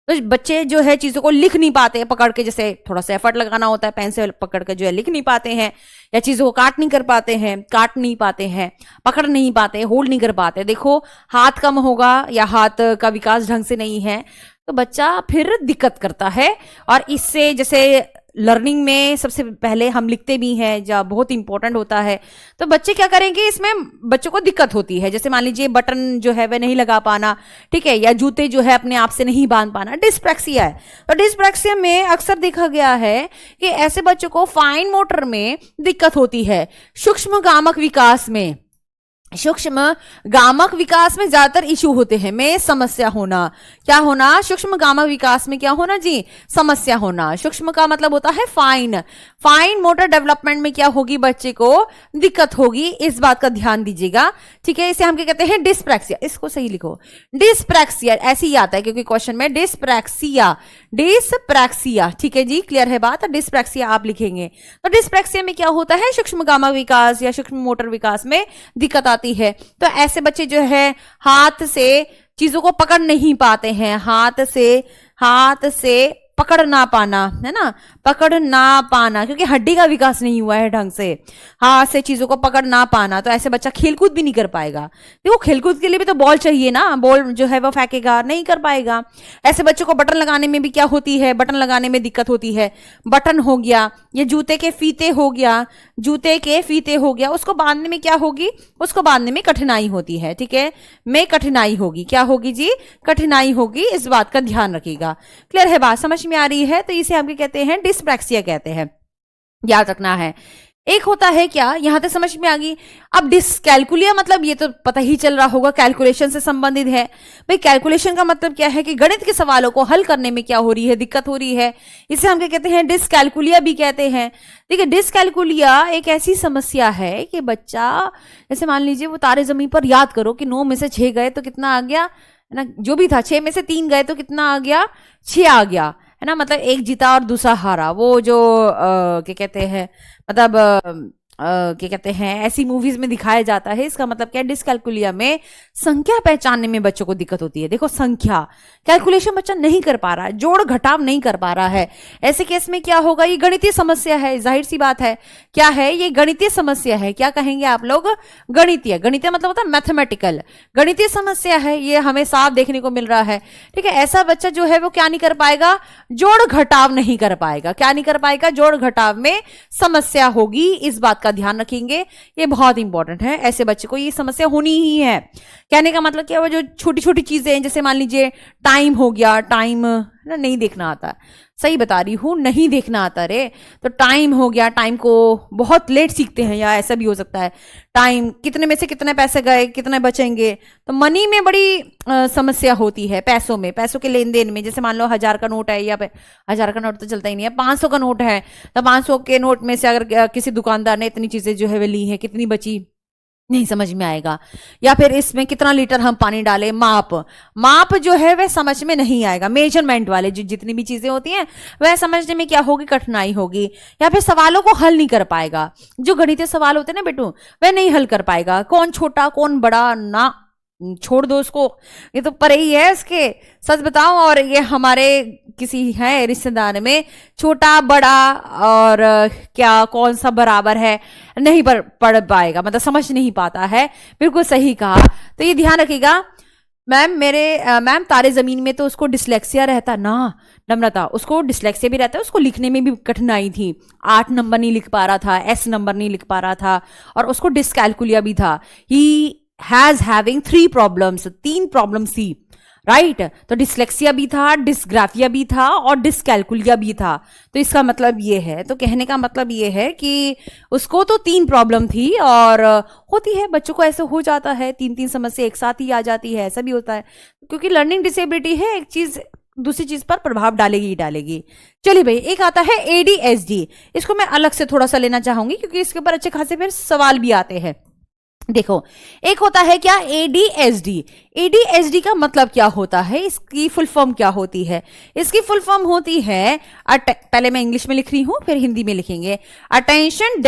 तो बच्चे जो है चीजों को लिख नहीं पाते हैं पकड़ के, जैसे थोड़ा सा एफर्ट लगाना होता है, पेन से पकड़ के जो है लिख नहीं पाते हैं, या चीजों को काट नहीं पाते हैं, पकड़ नहीं पाते, होल्ड नहीं कर पाते। देखो हाथ कम होगा या हाथ का विकास ढंग से नहीं है, तो बच्चा फिर दिक्कत करता है। और इससे जैसे लर्निंग में सबसे पहले हम लिखते भी हैं, जब बहुत इंपॉर्टेंट होता है, तो बच्चे क्या करेंगे, इसमें बच्चों को दिक्कत होती है। जैसे मान लीजिए बटन जो है वह नहीं लगा पाना, ठीक है, या जूते जो है अपने आप से नहीं बांध पाना, डिस्प्रैक्सिया है। तो डिस्प्रैक्सिया में अक्सर देखा गया है कि ऐसे बच्चों को फाइन मोटर में दिक्कत होती है, सूक्ष्म कामक विकास में सूक्ष्म गामक विकास में ज्यादातर इशू होते हैं, में समस्या होना। क्या होना? सूक्ष्म गामक विकास में क्या होना जी? समस्या होना। सूक्ष्म का मतलब होता है फाइन। फाइन मोटर डेवलपमेंट में क्या होगी? बच्चे को दिक्कत होगी, इस बात का ध्यान दीजिएगा। ठीक है, इसे हम क्या कहते हैं? डिस्प्रैक्सिया। इसको सही लिखो, डिस्प्रैक्सिया, ऐसे ही आता है क्योंकि क्वेश्चन में डिस्प्रैक्सिया, डिस्प्रैक्सिया। ठीक है जी, क्लियर है बात? डिस्प्रैक्सिया आप लिखेंगे। तो डिस्प्रैक्सिया में क्या होता है? सूक्ष्म गामक विकास या सूक्ष्म मोटर विकास में दिक्कत आती है। तो ऐसे बच्चे जो है हाथ से चीजों को पकड़ नहीं पाते हैं, हाथ से पकड़ ना पाना, है ना, पकड़ ना पाना, क्योंकि हड्डी का विकास नहीं हुआ है ढंग से, हाथ से चीजों को पकड़ ना पाना। तो ऐसे बच्चा खेलकूद भी नहीं कर पाएगा। देखो खेलकूद के लिए भी तो बॉल चाहिए ना, बॉल जो है वो फेंकेगा, नहीं कर पाएगा। ऐसे बच्चों को बटन लगाने में भी क्या होती है? बटन लगाने में दिक्कत होती है। बटन हो गया, ये जूते के फीते हो गया, जूते के फीते हो गया, उसको बांधने में क्या होगी? उसको बांधने में कठिनाई होती है। ठीक है, में कठिनाई होगी। क्या होगी जी? कठिनाई होगी, इस बात का ध्यान रखिएगा। क्लियर है बात? समझ में आ रही है? तो इसे हम कहते हैं डिस्प्रैक्सिया कहते हैं, याद रखना है। एक होता है क्या, यहां तक समझ में आ गई। अब डिसकैलकुलिया मतलब ये तो पता ही चल रहा होगा, कैलकुलेशन से संबंधित है। भाई कैलकुलेशन का मतलब क्या है कि गणित के सवालों को हल करने में क्या हो रही है? दिक्कत हो रही है। इसे हम क्या कहते हैं? डिसकैलकुलिया भी कहते हैं। देखिए डिसकैलकुलिया एक ऐसी समस्या है कि बच्चा, जैसे मान लीजिए वो तारे जमीन पर याद करो कि 9 में से 6 गए तो कितना आ गया, है ना, जो भी था 6 में से 3 गए तो कितना आ गया? 6 आ गया, है ना, मतलब एक जीता और दूसरा हारा। वो जो क्या कहते हैं, मतलब क्या कहते हैं, ऐसी मूवीज में दिखाया जाता है। इसका मतलब क्या है? डिसकैलकुलिया में संख्या पहचानने में बच्चों को दिक्कत होती है। देखो संख्या कैलकुलेशन बच्चा नहीं कर पा रहा है, जोड़ घटाव नहीं कर पा रहा है। ऐसे केस में क्या होगा? ये गणितीय समस्या है, जाहिर सी बात है। क्या है? ये गणितीय समस्या है। क्या कहेंगे आप लोग? गणितीय। गणितीय मतलब होता है मैथमेटिकल, गणितीय समस्या है, ये हमें साफ देखने को मिल रहा है। ठीक है, ऐसा बच्चा जो है वो क्या नहीं कर पाएगा? जोड़ घटाव नहीं कर पाएगा। क्या नहीं कर पाएगा? जोड़ घटाव में समस्या होगी, इस बात का ध्यान रखेंगे, ये बहुत इंपॉर्टेंट है। ऐसे बच्चे को ये समस्या होनी ही है। कहने का मतलब क्या है? वो जो छोटी छोटी चीजें हैं, जैसे मान लीजिए टाइम हो गया, टाइम ना नहीं देखना आता, सही बता रही हूं, नहीं देखना आता रे, तो टाइम हो गया, टाइम को बहुत लेट सीखते हैं, या ऐसा भी हो सकता है। टाइम कितने में से कितने पैसे गए, कितने बचेंगे, तो मनी में बड़ी समस्या होती है। पैसों में, पैसों के लेन देन में, जैसे मान लो 1000 का नोट है, या 1000 का नोट तो चलता ही नहीं है, 500 का नोट है, तो 500 के नोट में से अगर किसी दुकानदार ने इतनी चीजें जो है वे ली है, कितनी बची, नहीं समझ में आएगा। या फिर इसमें कितना लीटर हम पानी डालें, माप जो है वह समझ में नहीं आएगा। मेजरमेंट वाले जो जितनी भी चीजें होती हैं वह समझने में क्या होगी? कठिनाई होगी। या फिर सवालों को हल नहीं कर पाएगा। जो गणितीय सवाल होते हैं ना बेटू, वह नहीं हल कर पाएगा। कौन छोटा कौन बड़ा, ना छोड़ दो उसको, ये तो परे ही है इसके, सच बताओ। और ये हमारे किसी है रिश्तेदार में छोटा बड़ा और क्या कौन सा बराबर है, नहीं पढ़ पाएगा, मतलब समझ नहीं पाता है। बिल्कुल सही कहा। तो ये ध्यान रखिएगा। मैम तारे जमीन में तो उसको डिसलेक्सिया रहता ना, नम्रता, उसको डिसलेक्सिया भी रहता है, उसको लिखने में भी कठिनाई थी, 8 नंबर नहीं लिख पा रहा था, एस नंबर नहीं लिख पा रहा था, और उसको डिसकैलकुलिया भी था। He has having 3 problems, 3 problems थी, राइट। तो डिसलेक्सिया भी था, डिस्ग्राफिया भी था, और डिसकैलकुलिया भी था। तो इसका मतलब ये है, तो कहने का मतलब ये है कि उसको तो 3 प्रॉब्लम थी, और होती है बच्चों को, ऐसे हो जाता है, 3-3 समस्या एक साथ ही आ जाती है, ऐसा भी होता है, क्योंकि लर्निंग डिसेबिलिटी है, एक चीज दूसरी चीज पर प्रभाव डालेगी ही डालेगी। चलिए भाई, एक आता है एडीएसडी, इसको मैं अलग से थोड़ा सा लेना चाहूंगी क्योंकि इसके ऊपर अच्छे खासे फिर सवाल भी आते हैं। देखो, एक होता है क्या? एडीएसडी। एडीएसडी का मतलब क्या होता है? इसकी फुल फॉर्म क्या होती है? इसकी फुल फॉर्म होती है, पहले मैं इंग्लिश में लिख रही हूं, फिर हिंदी में लिखेंगे। Attention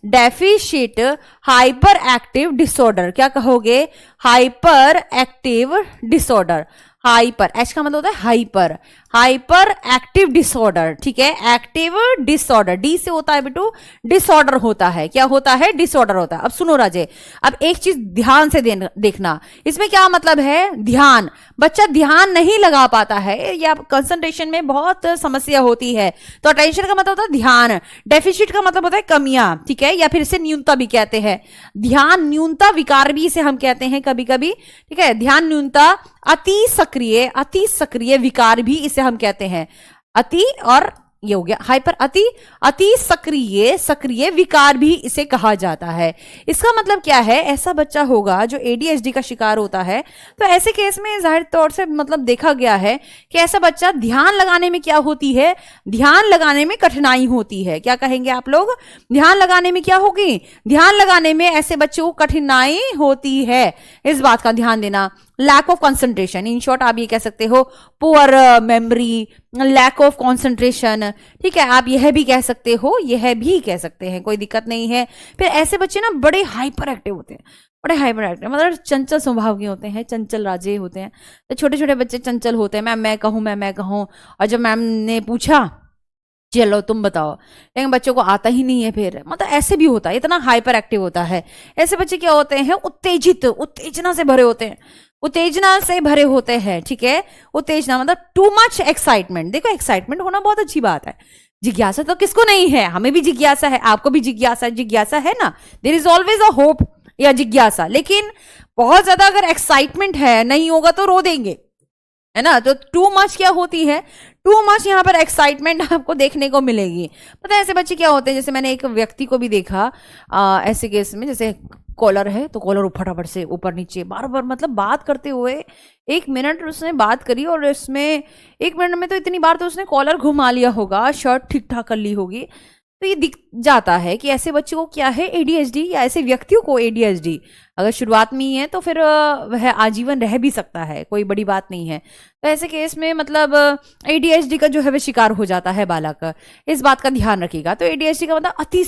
deficit hyper active disorder. क्या कहोगे? Hyper active disorder. Hyper, H का मतलब होता है हाइपर एक्टिव डिसऑर्डर। ठीक है, एक्टिव डिसऑर्डर, डी से होता है बेटू, डिसऑर्डर होता है। क्या होता है? डिसऑर्डर होता है। अब सुनो राजे, अब एक चीज ध्यान से देखना, इसमें क्या मतलब है? ध्यान। बच्चा ध्यान नहीं लगा पाता है, या कंसंट्रेशन में बहुत समस्या होती है। तो अटेंशन का मतलब होता है ध्यान, डेफिसिट का मतलब होता है कमियां, ठीक है, या फिर इसे न्यूनता भी कहते हैं। ध्यान न्यूनता विकार भी इसे हम कहते हैं कभी कभी, ठीक है। ध्यान न्यूनता, अति सक्रिय विकार भी इसे हम कहते हैं। अति और ये हो गया हाइपर, अति, अति सक्रिय, सक्रिय विकार भी इसे कहा जाता है। इसका मतलब क्या है, ऐसा बच्चा होगा जो एडीएचडी का शिकार होता है, तो ऐसे केस में जाहिर तौर से मतलब देखा गया है कि ऐसा बच्चा ध्यान लगाने में क्या होती है, ध्यान लगाने में कठिनाई होती है। क्या कहेंगे आप लोग, ध्यान लगाने में क्या होगी, ध्यान लगाने में ऐसे बच्चों को कठिनाई होती है। इस बात का ध्यान देना। Lack of concentration, in short आप ये कह सकते हो poor memory, lack of concentration, ठीक है, आप यह भी कह सकते हो, यह भी कह सकते हैं, कोई दिक्कत नहीं है। फिर ऐसे बच्चे ना बड़े हाइपर एक्टिव होते हैं, बड़े हाइपर एक्टिव मतलब चंचल स्वभाव के होते हैं, चंचल राजे होते हैं। तो छोटे छोटे बच्चे चंचल होते हैं, मैम मैं कहूँ, मैं कहूँ, और जब मैम ने पूछा चलो तुम बताओ, लेकिन बच्चों को आता ही नहीं है, फिर मतलब ऐसे भी होता है, इतना हाइपर एक्टिव होता है। ऐसे बच्चे क्या होते हैं, उत्तेजित, उत्तेजना से भरे होते हैं, उत्तेजना से भरे होते हैं, ठीक है। उत्तेजना मतलब टू मच एक्साइटमेंट। देखो एक्साइटमेंट होना बहुत अच्छी बात है, जिज्ञासा तो किसको नहीं है, हमें भी जिज्ञासा है, आपको भी जिज्ञासा, जिज्ञासा है ना, there is always a hope या जिज्ञासा। लेकिन बहुत ज्यादा अगर एक्साइटमेंट है, नहीं होगा तो रो देंगे, है ना। तो टू मच क्या होती है, टू मच यहाँ पर एक्साइटमेंट आपको देखने को मिलेगी। पता है ऐसे बच्चे क्या होते हैं, जैसे मैंने एक व्यक्ति को भी देखा ऐसे केस में, जैसे कॉलर है तो कॉलर फटाफट से ऊपर नीचे बार बार मतलब बात करते हुए 1 मिनट उसने बात करी, और इसमें 1 मिनट में तो इतनी बार तो उसने कॉलर घुमा लिया होगा, शर्ट ठीक ठाक कर ली होगी। तो ये दिख जाता है कि ऐसे बच्चों को क्या है, एडीएचडी, या ऐसे व्यक्तियों को एडीएचडी अगर शुरुआत में ही है तो फिर वह आजीवन रह भी सकता है, कोई बड़ी बात नहीं है। तो ऐसे केस में मतलब एडीएचडी का जो है वह शिकार हो जाता है बालक, इस बात का ध्यान रखिएगा। तो एडीएचडी का मतलब अति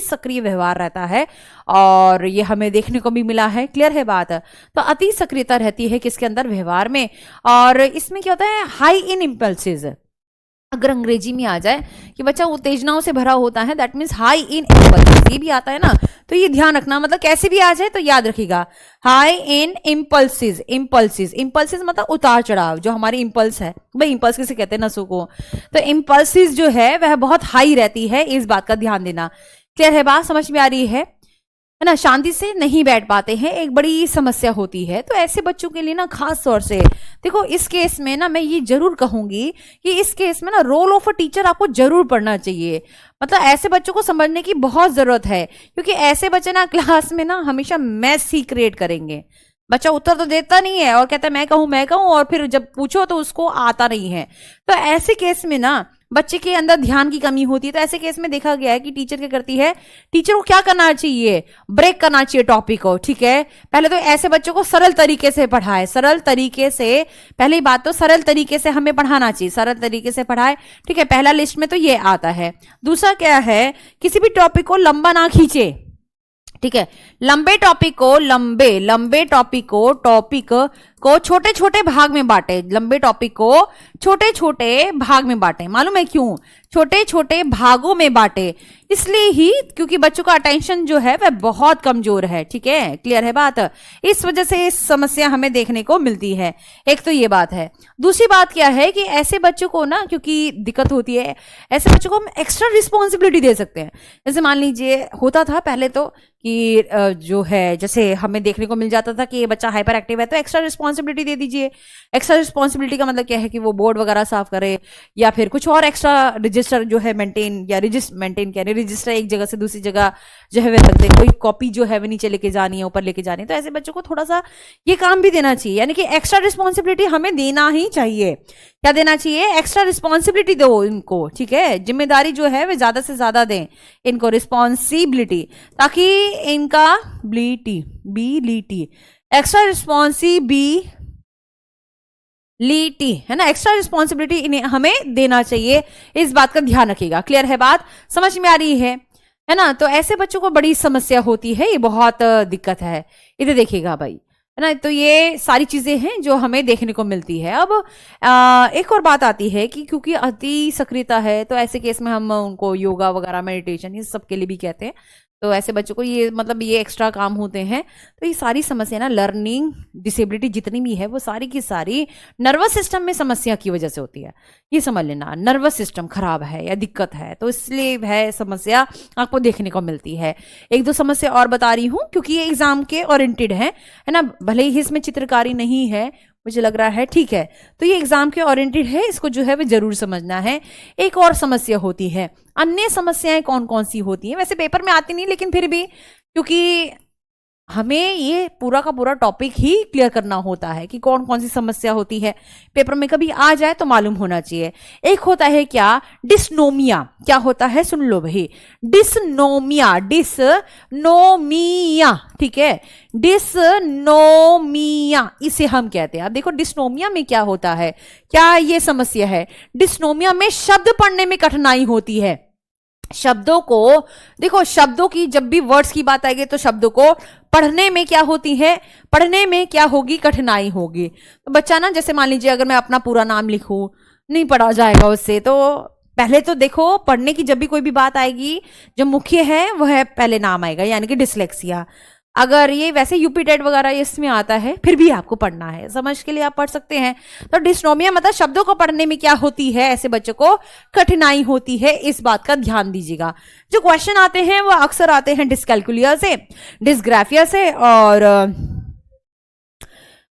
सक्रिय व्यवहार रहता है, और ये हमें देखने को भी मिला है, क्लियर है बात। तो अति सक्रियता रहती है किसके अंदर, व्यवहार में। और इसमें क्या होता है, हाई इन इम्पल्सिस, अगर अंग्रेजी में आ जाए कि बच्चा उत्तेजनाओं से भरा होता है, that means high in impulses, ये भी आता है ना, तो ये ध्यान रखना, मतलब कैसे भी आ जाए तो याद रखिएगा, high in impulses. Impulses, impulses मतलब उतार चढ़ाव, जो हमारी इम्पल्स है, भाई इम्पल्स किसे कहते हैं, नसों को, तो इम्पल्सिस जो है वह बहुत हाई रहती है, इस बात का ध्यान देना। क्लियर है बात, समझ में आ रही है ना। शांति से नहीं बैठ पाते हैं, एक बड़ी समस्या होती है। तो ऐसे बच्चों के लिए ना खास तौर से देखो, इस केस में ना मैं ये जरूर कहूंगी कि इस केस में ना रोल ऑफ अ टीचर आपको जरूर पढ़ना चाहिए। मतलब ऐसे बच्चों को समझने की बहुत जरूरत है, क्योंकि ऐसे बच्चे ना क्लास में ना हमेशा मैस ही क्रिएट करेंगे। बच्चा उत्तर तो देता नहीं है और कहता है मैं कहूं, और फिर जब पूछो तो उसको आता नहीं है। तो ऐसे केस में ना बच्चे के अंदर ध्यान की कमी होती है। तो ऐसे केस में देखा गया है कि टीचर क्या करती है, टीचर को क्या करना चाहिए, ब्रेक करना चाहिए टॉपिक को, ठीक है। पहले तो ऐसे बच्चों को सरल तरीके से पढ़ाए, सरल तरीके से, पहली बात तो सरल तरीके से हमें पढ़ाना चाहिए, सरल तरीके से पढ़ाए, ठीक है। पहला लिस्ट में तो ये आता है। दूसरा क्या है, किसी भी टॉपिक को लंबा ना खींचे, ठीक है। लंबे टॉपिक को छोटे छोटे भाग में बांटे, लंबे टॉपिक को छोटे छोटे भाग में बांटे। मालूम है क्यों, छोटे छोटे भागों में बांटे, इसलिए ही क्योंकि बच्चों का अटेंशन जो है वह बहुत कमजोर है, ठीक है। क्लियर है बात, इस वजह से इस समस्या हमें देखने को मिलती है। एक तो ये बात है। दूसरी बात क्या है कि ऐसे बच्चों को ना, क्योंकि दिक्कत होती है, ऐसे बच्चों को हम एक्स्ट्रा रिस्पॉन्सिबिलिटी दे सकते हैं। जैसे मान लीजिए होता था पहले तो कि जो है, जैसे हमें देखने को मिल जाता था कि ये बच्चा हाइपर एक्टिव है तो एक्स्ट्रा रिस्पॉन्सिबिलिटी दे दीजिए। एक्स्ट्रा रिस्पॉन्सिबिलिटी का मतलब क्या है कि वो बोर्ड वगैरह साफ करे, या फिर कुछ और एक्स्ट्रा रजिस्टर जो है मेंटेन, या मेंटेन कह रहे, रजिस्टर एक जगह से दूसरी जगह जो है वह रख दे, कोई कॉपी जो है वो नीचे लेके जानी है, ऊपर लेके जानी है। तो ऐसे बच्चों को थोड़ा सा ये काम भी देना चाहिए, यानी कि एक्स्ट्रा रिस्पॉन्सिबिलिटी हमें देना ही चाहिए। क्या देना चाहिए, एक्स्ट्रा रिस्पॉन्सिबिलिटी दो इनको, ठीक है। जिम्मेदारी जो है वे ज्यादा से ज्यादा दें इनको, रिस्पॉन्सिबिलिटी, ताकि इनका बिलिटी एक्स्ट्रा रिस्पॉन्सिबिलिटी है ना, एक्स्ट्रा रिस्पॉन्सिबिलिटी इन्हें हमें देना चाहिए, इस बात का ध्यान रखिएगा। क्लियर है बात, समझ में आ रही है ना। तो ऐसे बच्चों को बड़ी समस्या होती है, ये बहुत दिक्कत है, इधर देखिएगा भाई, है ना। तो ये सारी चीजें हैं जो हमें देखने को मिलती है। अब एक और बात आती है कि क्योंकि अति सक्रियता है, तो ऐसे केस में हम उनको योगा वगैरह, मेडिटेशन, ये सब के लिए भी कहते हैं। तो ऐसे बच्चों को ये मतलब ये एक्स्ट्रा काम होते हैं। तो ये सारी समस्या ना, लर्निंग डिसेबिलिटी जितनी भी है वो सारी की सारी नर्वस सिस्टम में समस्या की वजह से होती है। ये समझ लेना, नर्वस सिस्टम खराब है या दिक्कत है, तो इसलिए है समस्या आपको देखने को मिलती है। एक दो समस्या और बता रही हूँ क्योंकि ये एग्जाम के ओरिएंटेड है ना। भले ही इसमें चित्रकारी नहीं है, मुझे लग रहा है ठीक है। तो ये एग्जाम के ओरिएंटेड है, इसको जो है वो जरूर समझना है। एक और समस्या होती है, अन्य समस्याएं कौन कौन सी होती हैं, वैसे पेपर में आती नहीं लेकिन फिर भी क्योंकि हमें ये पूरा का पूरा टॉपिक ही क्लियर करना होता है कि कौन कौन सी समस्या होती है, पेपर में कभी आ जाए तो मालूम होना चाहिए। एक होता है क्या, डिस्नोमिया। क्या होता है, सुन लो भाई, डिस्नोमिया, डिस्नोमिया, ठीक है, डिस्नोमिया इसे हम कहते हैं। अब देखो डिस्नोमिया में क्या होता है, क्या ये समस्या है, डिस्नोमिया में शब्द पढ़ने में कठिनाई होती है। शब्दों को देखो, शब्दों की जब भी वर्ड्स की बात आएगी तो शब्दों को पढ़ने में क्या होती है, पढ़ने में क्या होगी, कठिनाई होगी। तो बच्चा ना, जैसे मान लीजिए अगर मैं अपना पूरा नाम लिखूं, नहीं पढ़ा जाएगा उससे। तो पहले तो देखो, पढ़ने की जब भी कोई भी बात आएगी, जो मुख्य है वह है पहले नाम आएगा, यानी कि डिसलेक्सिया। अगर ये वैसे यूपी टेट वगैरह इसमें आता है, फिर भी आपको पढ़ना है, समझ के लिए आप पढ़ सकते हैं। तो डिस्नोमिया मतलब शब्दों को पढ़ने में क्या होती है, ऐसे बच्चों को कठिनाई होती है, इस बात का ध्यान दीजिएगा। जो क्वेश्चन आते हैं वो अक्सर आते हैं डिसकैलकुलिया से, डिसग्राफिया से,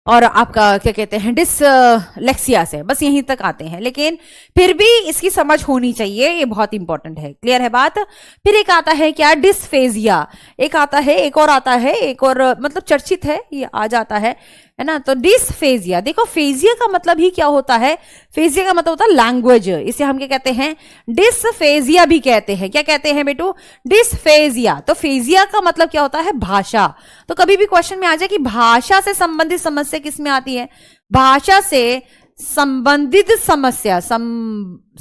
और आपका क्या कहते हैं, डिसलेक्सिया से, बस यहीं तक आते हैं। लेकिन फिर भी इसकी समझ होनी चाहिए, ये बहुत इंपॉर्टेंट है। क्लियर है बात। फिर एक आता है क्या, डिस्फेजिया। एक आता है, एक और आता है, एक और मतलब चर्चित है, ये आ जाता है ना। तो डिसफेजिया, देखो फेजिया का मतलब ही क्या होता है, फेजिया का मतलब होता है लैंग्वेज, इसे हम क्या कहते हैं, डिसफेजिया भी कहते हैं। क्या कहते हैं बेटू, डिसफेजिया। तो फेजिया का मतलब क्या होता है, भाषा। तो कभी भी क्वेश्चन में आ जाए कि भाषा से संबंधित समस्या किस में आती है, भाषा से संबंधित समस्या,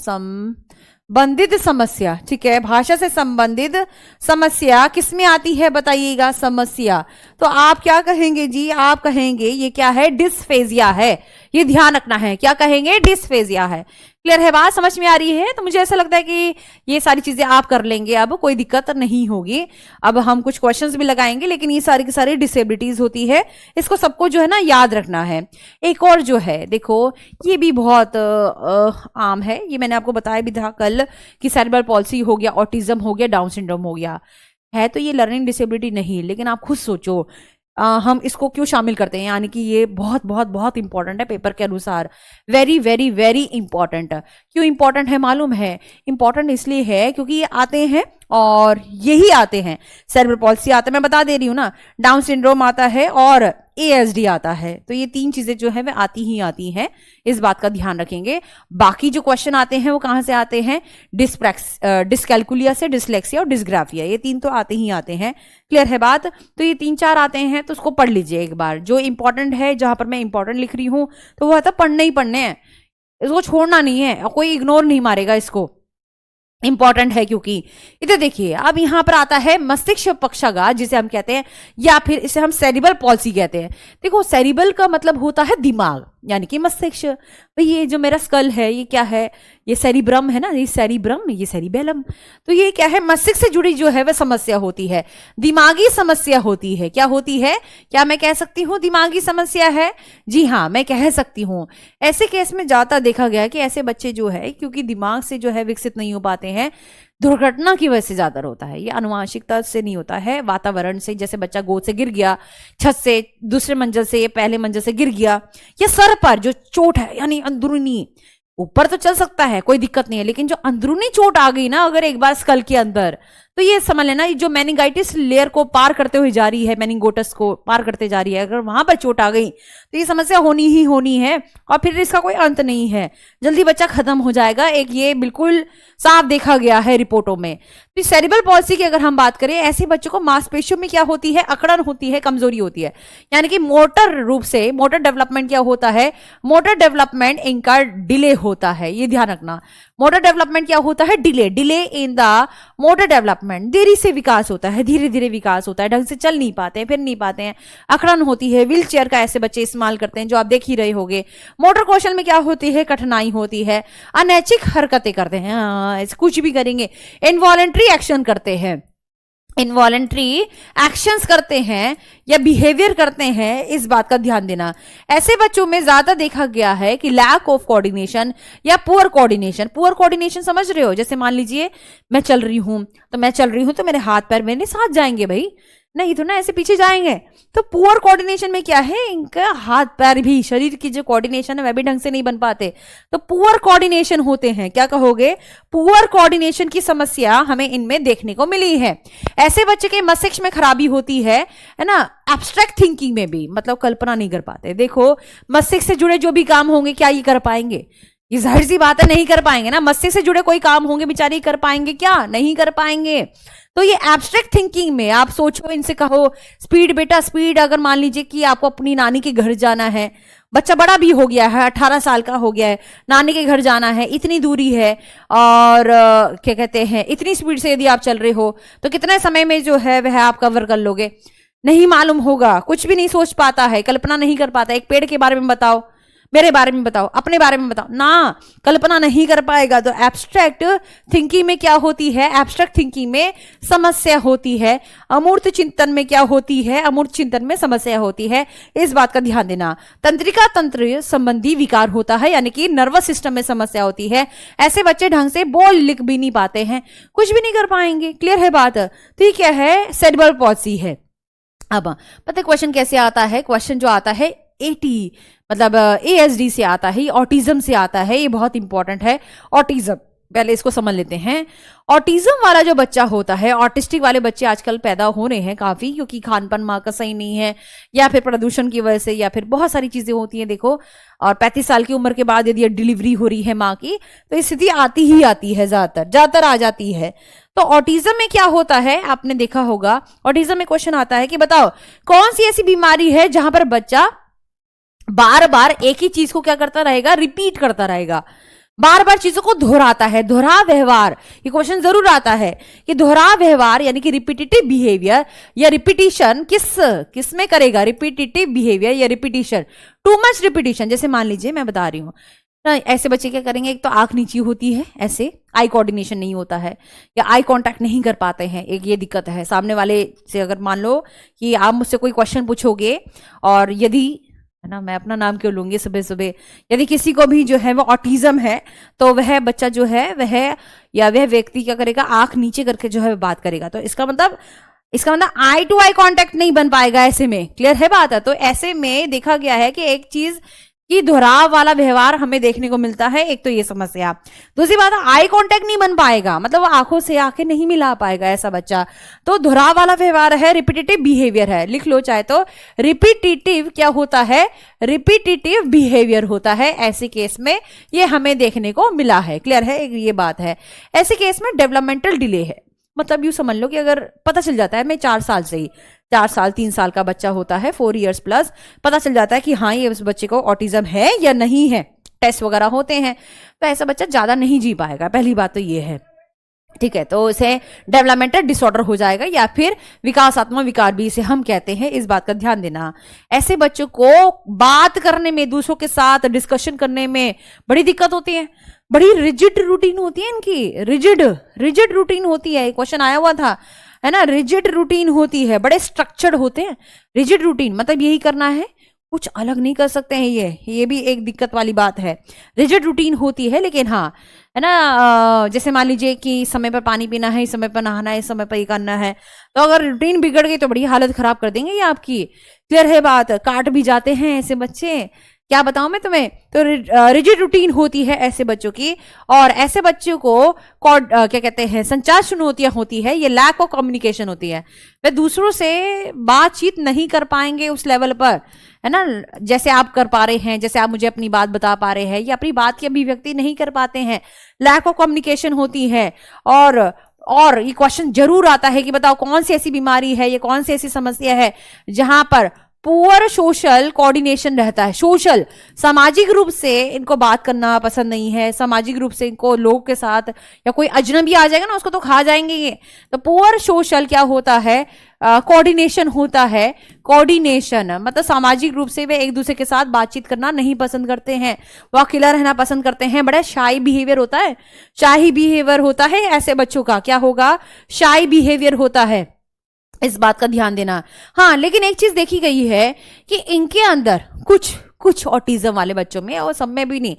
संबंधित समस्या, ठीक है, भाषा से संबंधित समस्या किस में आती है बताइएगा, समस्या। तो आप क्या कहेंगे जी, आप कहेंगे ये क्या है, डिसफेजिया है। ये ध्यान रखना है, क्या कहेंगे, डिसफेजिया है। क्लियर है बात, समझ में आ रही है। तो मुझे ऐसा लगता है कि ये सारी चीजें आप कर लेंगे, अब कोई दिक्कत नहीं होगी। अब हम कुछ क्वेश्चंस भी लगाएंगे, लेकिन ये सारी की सारी डिसेबिलिटीज होती है, इसको सबको जो है ना याद रखना है। एक और जो है देखो, ये भी बहुत आम है, ये मैंने आपको बताया भी था कल कि सेरेब्रल पॉल्सी हो गया, ऑटिज्म हो गया, डाउन सिंड्रोम हो गया, है तो ये लर्निंग डिसेबिलिटी नहीं, लेकिन आप खुद सोचो हम इसको क्यों शामिल करते हैं, यानी कि ये बहुत बहुत बहुत इंपॉर्टेंट है पेपर के अनुसार, वेरी वेरी वेरी इंपॉर्टेंट। क्यों इंपॉर्टेंट है मालूम है, इंपॉर्टेंट इसलिए है क्योंकि ये आते हैं और यही आते हैं, सेरेब्रल पॉल्सी आता है, मैं बता दे रही हूँ ना, डाउन सिंड्रोम आता है और ASD आता है। तो ये तीन चीजें जो है वे आती ही आती हैं, इस बात का ध्यान रखेंगे। बाकी जो क्वेश्चन आते हैं वो कहां से आते हैं, डिसकैलकुलिया से, डिसलेक्सिया और डिसग्राफिया, ये तीन तो आते ही आते हैं। क्लियर है बात। तो ये 3-4 आते हैं, तो उसको पढ़ लीजिए एक बार। जो इंपॉर्टेंट है, जहां पर मैं इंपॉर्टेंट लिख रही हूं, तो वो आता पढ़ने ही पढ़ने हैं, इसको छोड़ना नहीं है, कोई इग्नोर नहीं मारेगा इसको, इंपॉर्टेंट है। क्योंकि इधर देखिए, अब यहां पर आता है मस्तिष्क पक्षाघात, जिसे हम कहते हैं, या फिर इसे हम सेरिब्रल पॉल्सी कहते हैं। देखो सेरिब्रल का मतलब होता है दिमाग, यानी कि मस्तिष्क। भाई ये जो मेरा स्कल है, ये क्या है, ये सेरिब्रम है ना, ये सेरिब्रम, ये सेरिबेलम। तो ये क्या है, मस्तिष्क से जुड़ी जो है वह समस्या होती है, दिमागी समस्या होती है। क्या होती है, क्या मैं कह सकती हूं दिमागी समस्या है, जी हाँ मैं कह सकती हूं। ऐसे केस में ज्यादा देखा गया कि ऐसे बच्चे जो है, क्योंकि दिमाग से जो है विकसित नहीं हो पाते हैं, दुर्घटना की वजह से ज्यादा होता है। ये आनुवांशिकता से नहीं होता है, वातावरण से, जैसे बच्चा गोद से गिर गया, छत से दूसरे मंजिल से पहले मंजिल से गिर गया, या सर पर जो चोट है, यानी अंदरूनी, ऊपर तो चल सकता है कोई दिक्कत नहीं है, लेकिन जो अंदरूनी चोट आ गई ना अगर एक बार स्कल के अंदर, तो ये समझ लेना जो मेनिंगाइटिस लेयर को पार करते हुए जा रही है, मेनिंगोटस को पार करते जा रही है, अगर वहां पर चोट आ गई तो ये समस्या होनी ही होनी है, और फिर इसका कोई अंत नहीं है, जल्दी बच्चा खत्म हो जाएगा। एक ये बिल्कुल साफ देखा गया है रिपोर्टों में। तो सेरिब्रल पॉल्सी की अगर हम बात करें, ऐसे बच्चों को मांसपेशियों में क्या होती है, अकड़न होती है, कमजोरी होती है, यानी कि मोटर रूप से, मोटर डेवलपमेंट क्या होता है, मोटर डेवलपमेंट इनका डिले होता है, ये ध्यान रखना। मोटर डेवलपमेंट क्या होता है, delay in the motor development, देरी से विकास होता है, धीरे धीरे विकास होता है, ढंग से चल नहीं पाते हैं, फिर नहीं पाते हैं, अकड़न होती है, व्हील चेयर का ऐसे बच्चे इस्तेमाल करते हैं, जो आप देख ही रहे होंगे। मोटर कौशल में क्या होती है, कठिनाई होती है, अनैच्छिक हरकतें करते हैं, कुछ भी करेंगे, इनवॉलेंट्री एक्शन करते हैं, इनवॉलेंट्री एक्शंस करते हैं या बिहेवियर करते हैं, इस बात का ध्यान देना। ऐसे बच्चों में ज्यादा देखा गया है कि लैक ऑफ कोऑर्डिनेशन या पुअर कोऑर्डिनेशन। पुअर कोऑर्डिनेशन समझ रहे हो, जैसे मान लीजिए मैं चल रही हूं तो मेरे हाथ पैर मेरे साथ जाएंगे भाई, नहीं तो ना ऐसे पीछे जाएंगे। तो पुअर कोऑर्डिनेशन में क्या है, इनका हाथ पैर भी, शरीर की जो कोऑर्डिनेशन है वह भी ढंग से नहीं बन पाते, तो पुअर कोऑर्डिनेशन होते हैं। क्या कहोगे, पुअर कोऑर्डिनेशन की समस्या हमें इनमें देखने को मिली है। ऐसे बच्चे के मस्तिष्क में खराबी होती है ना, एब्स्ट्रैक्ट थिंकिंग में भी, मतलब कल्पना नहीं कर पाते। देखो मस्तिष्क से जुड़े जो भी काम होंगे क्या ये कर पाएंगे, ये जाहिर सी बात है नहीं कर पाएंगे ना। मस्तिष्क से जुड़े कोई काम होंगे बेचारे कर पाएंगे क्या, नहीं कर पाएंगे। तो ये एब्स्ट्रैक्ट थिंकिंग में आप सोचो, इनसे कहो स्पीड बेटा स्पीड, अगर मान लीजिए कि आपको अपनी नानी के घर जाना है, बच्चा बड़ा भी हो गया है, 18 साल का हो गया है, नानी के घर जाना है, इतनी दूरी है और क्या कहते हैं इतनी स्पीड से यदि आप चल रहे हो तो कितने समय में जो है वह आप कवर कर लोगे, नहीं मालूम होगा, कुछ भी नहीं सोच पाता है, कल्पना नहीं कर पाता। एक पेड़ के बारे में बताओ, मेरे बारे में बताओ, अपने बारे में बताओ ना, कल्पना नहीं कर पाएगा। तो एब्स्ट्रैक्ट थिंकिंग में क्या होती है, एब्स्ट्रैक्ट थिंकिंग में समस्या होती है। अमूर्त चिंतन में क्या होती है, अमूर्त चिंतन में समस्या होती है, इस बात का ध्यान देना। तंत्रिका तंत्र संबंधी विकार होता है, यानी कि नर्वस सिस्टम में समस्या होती है। ऐसे बच्चे ढंग से बोल लिख भी नहीं पाते हैं, कुछ भी नहीं कर पाएंगे। क्लियर है बात, तो ये क्या है, सेरेब्रल पॉल्सी है। अब पता है क्वेश्चन कैसे आता है, क्वेश्चन जो आता है एटी मतलब ASD से आता है, ऑटिज्म से आता है, ये बहुत इंपॉर्टेंट है। ऑटिज्म पहले इसको समझ लेते हैं। ऑटिज्म वाला जो बच्चा होता है, ऑटिस्टिक वाले बच्चे आजकल पैदा हो रहे हैं काफी, क्योंकि खान पान माँ का सही नहीं है, या फिर प्रदूषण की वजह से, या फिर बहुत सारी चीजें होती हैं। देखो, और 35 साल की उम्र के बाद यदि डिलीवरी हो रही है माँ की, तो स्थिति आती ही आती है, ज्यादातर आ जाती है। तो ऑटिज्म में क्या होता है, आपने देखा होगा, ऑटिज्म में क्वेश्चन आता है कि बताओ कौन सी ऐसी बीमारी है जहां पर बच्चा बार बार एक ही चीज को क्या करता रहेगा, रिपीट करता रहेगा, बार बार चीजों को दोहराता है। दोहरा व्यवहार, ये क्वेश्चन जरूर आता है कि दोहरा व्यवहार यानी कि रिपीटेटिव बिहेवियर या रिपीटिशन किस में करेगा, रिपीटेटिव बिहेवियर या रिपीटिशन, टू मच रिपीटिशन। जैसे मान लीजिए मैं बता रही हूँ ना, ऐसे बच्चे क्या करेंगे, एक तो आंख नीची होती है, ऐसे आई कोऑर्डिनेशन नहीं होता है, या आई कांटेक्ट नहीं कर पाते हैं, एक ये दिक्कत है। सामने वाले से अगर मान लो कि आप मुझसे कोई क्वेश्चन पूछोगे, और यदि है ना, मैं अपना नाम क्यों लूंगी सुबह सुबह, यदि किसी को भी जो है वो ऑटिज्म है, तो वह बच्चा जो है वह या वह व्यक्ति क्या करेगा, आंख नीचे करके जो है बात करेगा। तो इसका मतलब आई टू आई कांटेक्ट नहीं बन पाएगा ऐसे में। क्लियर है बात है। तो ऐसे में देखा गया है कि एक चीज कि दोहराव वाला व्यवहार हमें देखने को मिलता है, एक तो ये समस्या। दूसरी बात, आई कांटेक्ट नहीं बन पाएगा, मतलब वो आंखों से आंखें नहीं मिला पाएगा ऐसा बच्चा। तो दोहराव वाला व्यवहार है, रिपीटेटिव बिहेवियर है, लिख लो चाहे तो। रिपीटेटिव क्या होता है, रिपीटेटिव बिहेवियर होता है। ऐसे केस में ये हमें देखने को मिला है। क्लियर है, ये बात है। ऐसे केस में डेवलपमेंटल डिले है, मतलब यूं समझ लो कि अगर पता चल जाता है, मैं 4 साल से ही 4 साल 3 साल का बच्चा होता है, 4 इयर्स प्लस, पता चल जाता है कि हाँ ये उस बच्चे को ऑटिज्म है या नहीं है, टेस्ट वगैरह होते हैं, तो ऐसा बच्चा ज्यादा नहीं जी पाएगा। पहली बात तो ये है, ठीक है। तो इसे डेवलपमेंटल डिसऑर्डर हो जाएगा, या फिर विकासात्मक विकार भी इसे हम कहते हैं, इस बात का ध्यान देना। ऐसे बच्चों को बात करने में, दूसरों के साथ डिस्कशन करने में बड़ी दिक्कत होती है, बड़ी रिजिड रूटीन होती है इनकी, रिजिड रूटीन होती है। क्वेश्चन आया हुआ था, है ना, रिजिड रूटीन होती है, बड़े स्ट्रक्चर्ड होते हैं। रिजिड रूटीन मतलब यही करना है, कुछ अलग नहीं कर सकते हैं, ये भी एक दिक्कत वाली बात है। रिजिड रूटीन होती है, लेकिन हाँ है ना, जैसे मान लीजिए कि समय पर पानी पीना है, समय पर नहाना है, समय पर ये करना है, तो अगर रूटीन बिगड़ गई तो बड़ी हालत खराब कर देंगे ये आपकी। क्लियर है बात। काट भी जाते हैं ऐसे बच्चे, क्या बताऊं मैं तुम्हें। तो रिजिड रूटीन होती है ऐसे बच्चों की, और ऐसे बच्चों को क्या कहते हैं, संचार चुनौतियां होती है, ये लैक ऑफ कम्युनिकेशन होती है। वे दूसरों से बातचीत नहीं कर पाएंगे उस लेवल पर, है ना, जैसे आप कर पा रहे हैं, जैसे आप मुझे अपनी बात बता पा रहे हैं, या अपनी बात की अभिव्यक्ति नहीं कर पाते हैं, लैक ऑफ कम्युनिकेशन होती है। और ये क्वेश्चन जरूर आता है कि बताओ कौन सी ऐसी बीमारी है, ये कौन सी ऐसी समस्या है जहां पर पुअर सोशल कोऑर्डिनेशन रहता है। सोशल, सामाजिक रूप से इनको बात करना पसंद नहीं है, सामाजिक रूप से इनको लोग के साथ, या कोई अजनबी आ जाएगा ना उसको तो खा जाएंगे ये। तो पुअर सोशल क्या होता है, कोऑर्डिनेशन होता है। कोऑर्डिनेशन मतलब सामाजिक रूप से वे एक दूसरे के साथ बातचीत करना नहीं पसंद करते हैं, वो अकेला रहना पसंद करते हैं। बड़ा शाई बिहेवियर होता है, शाही बिहेवियर होता है ऐसे बच्चों का। क्या होगा, शाई बिहेवियर होता है, इस बात का ध्यान देना। हाँ, लेकिन एक चीज देखी गई है कि इनके अंदर कुछ ऑटिज्म वाले बच्चों में, और सब में भी नहीं,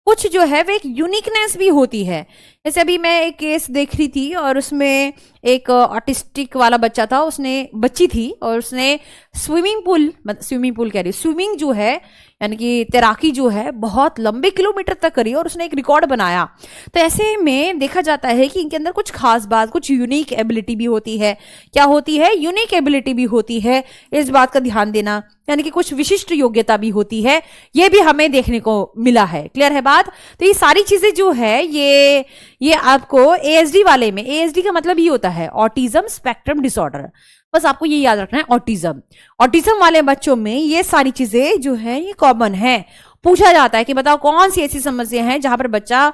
कुछ जो है वो एक यूनिकनेस भी होती है। जैसे अभी मैं एक केस देख रही थी और उसमें एक ऑटिस्टिक वाला बच्चा था, बच्ची थी और उसने स्विमिंग जो है यानी कि तैराकी जो है बहुत लंबे किलोमीटर तक करी और उसने एक रिकॉर्ड बनाया। तो ऐसे में देखा जाता है कि इनके अंदर कुछ खास बात, कुछ यूनिक एबिलिटी भी होती है। क्या होती है? यूनिक एबिलिटी भी होती है, इस बात का ध्यान देना, यानी कि कुछ विशिष्ट योग्यता भी होती है, ये भी हमें देखने को मिला है। क्लियर है बात? तो ये सारी चीजें जो है ये आपको एएसडी वाले में, एएसडी का मतलब ये होता है ऑटिज्म स्पेक्ट्रम डिसऑर्डर, बस आपको ये याद रखना है ऑटिज्म वाले बच्चों में ये सारी चीजें जो है ये कॉमन है। पूछा जाता है कि बताओ कौन सी ऐसी समस्या है जहां पर बच्चा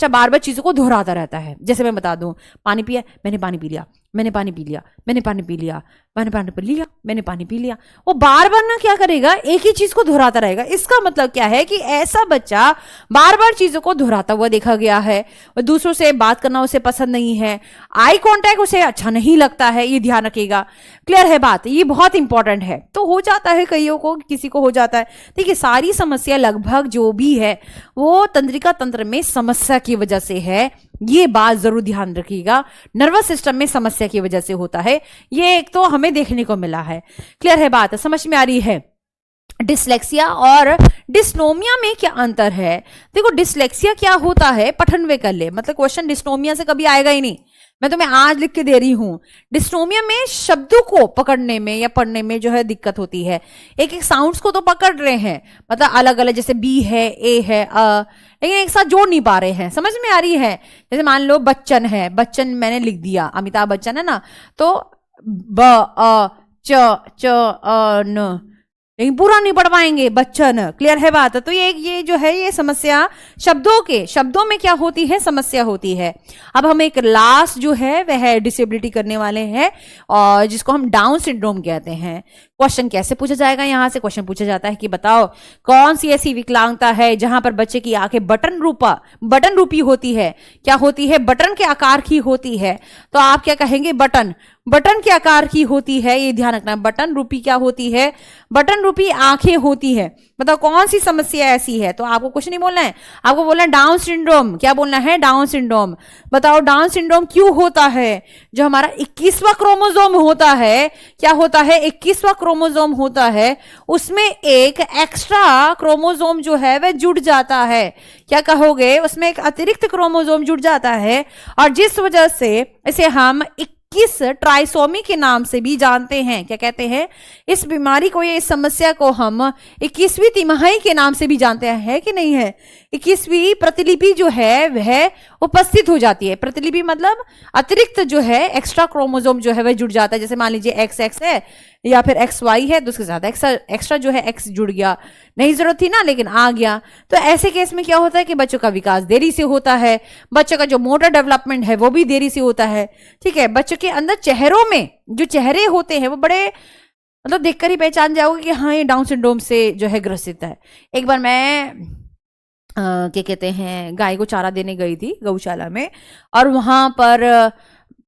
बार बार चीजों को दोहराता रहता है। जैसे मैं बता दूं, पानी पिया, मैंने पानी पी लिया, मैंने पानी पी लिया, मैंने पानी पी लिया, मैंने पानी पी लिया, मैंने पानी पी लिया। वो बार बार ना क्या करेगा, एक ही चीज को दोहराता रहेगा। इसका मतलब क्या है कि ऐसा बच्चा बार बार चीजों को दोहराता हुआ देखा गया है और दूसरों से बात करना उसे पसंद नहीं है, आई कांटेक्ट उसे अच्छा नहीं लगता है, ये ध्यान रखिएगा। क्लियर है बात? ये बहुत इंपॉर्टेंट है। तो हो जाता है कईयों को, किसी को हो जाता है। देखिए सारी समस्या लगभग जो भी है वो तंत्रिका तंत्र में समस्या की वजह से है, ये बात जरूर ध्यान रखिएगा। नर्वस सिस्टम में समस्या की वजह से होता है, ये एक तो हमें देखने को मिला है। क्लियर है बात? समझ में आ रही है? डिसलेक्सिया और डिस्नोमिया में क्या अंतर है? देखो डिसलेक्सिया क्या होता है, पठन वे कर ले, मतलब क्वेश्चन डिस्नोमिया से कभी आएगा ही नहीं, मैं तुम्हें आज लिख के दे रही हूं। डिस्नोमिया में शब्दों को पकड़ने में या पढ़ने में जो है दिक्कत होती है। एक एक साउंड्स को तो पकड़ रहे हैं, मतलब अलग अलग, जैसे बी है, ए है, लेकिन एक साथ जोड़ नहीं पा रहे हैं। समझ में आ रही है? जैसे मान लो बच्चन है, बच्चन मैंने लिख दिया, अमिताभ बच्चन है ना, तो ब अ च न, लेकिन पूरा नहीं पढ़ पाएंगे, बच्चन। क्लियर है बात? तो ये जो है ये समस्या शब्दों में क्या होती है, समस्या होती है। अब हम एक लास्ट जो है वह डिसेबिलिटी करने वाले हैं और जिसको हम डाउन सिंड्रोम कहते हैं। क्वेश्चन कैसे पूछा जाएगा? यहां से क्वेश्चन पूछा जाता है कि बताओ कौन सी ऐसी विकलांगता है जहां पर बच्चे की आंखें बटन रूपी होती है। क्या होती है? बटन के आकार की होती है। तो आप क्या कहेंगे? बटन के आकार की होती है, ये ध्यान रखना। बटन रूपी क्या होती है? बटन रूपी आंखें होती है। बताओ कौन सी समस्या ऐसी है? तो आपको कुछ नहीं बोलना है, आपको बोलना है डाउन सिंड्रोम। क्या बोलना है? Down syndrome. बताओ डाउन सिंड्रोम क्यों होता है? जो हमारा 21वां क्रोमोसोम होता है, क्या होता है? 21वां क्रोमोसोम होता है, उसमें एक एक्स्ट्रा क्रोमोसोम जो है वह जुड़ जाता है। क्या कहोगे? उसमें एक अतिरिक्त क्रोमोसोम जुड़ जाता है और जिस वजह से इसे हम 21 ट्राइसोमी के नाम से भी जानते हैं। क्या कहते हैं? इस बीमारी को, इस समस्या को हम 21वीं तिमाही के नाम से भी जानते हैं, है कि नहीं है? 21वीं प्रतिलिपि जो है वह उपस्थित हो जाती है। प्रतिलिपि मतलब अतिरिक्त जो है एक्स्ट्रा क्रोमोसोम जो है वह जुड़ जाता है। जैसे मान लीजिए XX है या फिर XY है, तो उसके साथ एक्स्ट्रा जो है X जुड़ गया, नहीं जरूरत थी ना लेकिन आ गया। तो ऐसे केस में क्या होता है कि बच्चों का विकास देरी से होता है, बच्चों का जो मोटर डेवलपमेंट है वो भी देरी से होता है। ठीक है, बच्चों के अंदर चेहरों में जो चेहरे होते हैं वो बड़े, मतलब देखकर ही पहचान जाओगे कि हाँ ये डाउन सिंड्रोम से जो है ग्रसित है। एक बार मैं क्या कहते हैं, गाय को चारा देने गई थी गौशाला में, और वहां पर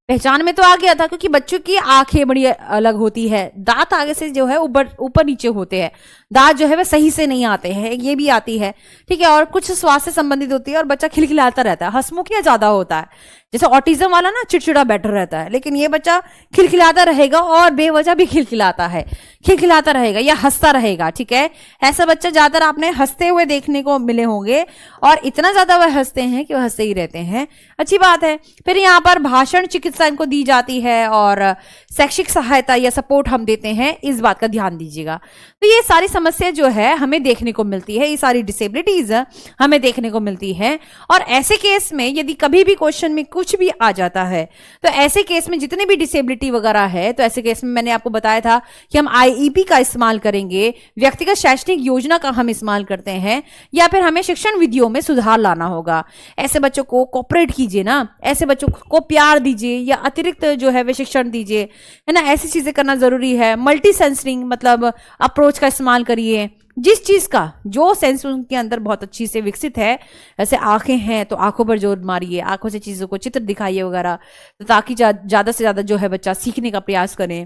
पहचान में तो आ गया था क्योंकि बच्चों की आंखें बड़ी अलग होती है, दांत आगे से जो है ऊपर नीचे होते हैं, दांत जो है वह सही से नहीं आते हैं, ये भी आती है। ठीक है, और कुछ स्वास्थ्य संबंधित होती है और बच्चा खिलखिलाता रहता है, हंसमुखिया ज्यादा होता है। जैसे ऑटिज्म वाला ना चिड़चिड़ा बैठा रहता है, लेकिन ये बच्चा खिलखिलाता रहेगा और बेवजह भी खिलखिलाता है, खिलखिलाता रहेगा या हंसता रहेगा। ठीक है, ऐसा बच्चा ज्यादातर आपने हंसते हुए देखने को मिले होंगे और इतना ज्यादा वह हंसते हैं कि वह हंसते ही रहते हैं। अच्छी बात है। फिर यहाँ पर भाषण चिकित्सा इनको दी जाती है और शैक्षिक सहायता या सपोर्ट हम देते हैं, इस बात का ध्यान दीजिएगा। तो ये सारी समस्या जो है हमें देखने को मिलती है, ये सारी डिसेबिलिटीज हमें देखने को मिलती है। और ऐसे केस में यदि कभी भी क्वेश्चन में कुछ भी आ जाता है तो ऐसे केस में जितने भी डिसेबिलिटी वगैरह है, तो ऐसे केस में मैंने आपको बताया था कि हम आईईपी का इस्तेमाल करेंगे, व्यक्तिगत शैक्षणिक योजना का हम इस्तेमाल करते हैं, या फिर हमें शिक्षण विधियों में सुधार लाना होगा। ऐसे बच्चों को कोऑपरेट कीजिए ना, ऐसे बच्चों को प्यार दीजिए या अतिरिक्त जो है वे शिक्षण दीजिए, है ना, ऐसी चीजें करना जरूरी है। मल्टी सेंसरिंग मतलब अप्रोच का इस्तेमाल करिए, जिस चीज का जो सेंस उनके अंदर बहुत अच्छी से विकसित है, ऐसे आंखें हैं तो आंखों पर जोर मारिए, आंखों से चीजों को चित्र दिखाइए वगैरह, तो ताकि ज्यादा से ज्यादा जो है बच्चा सीखने का प्रयास करें।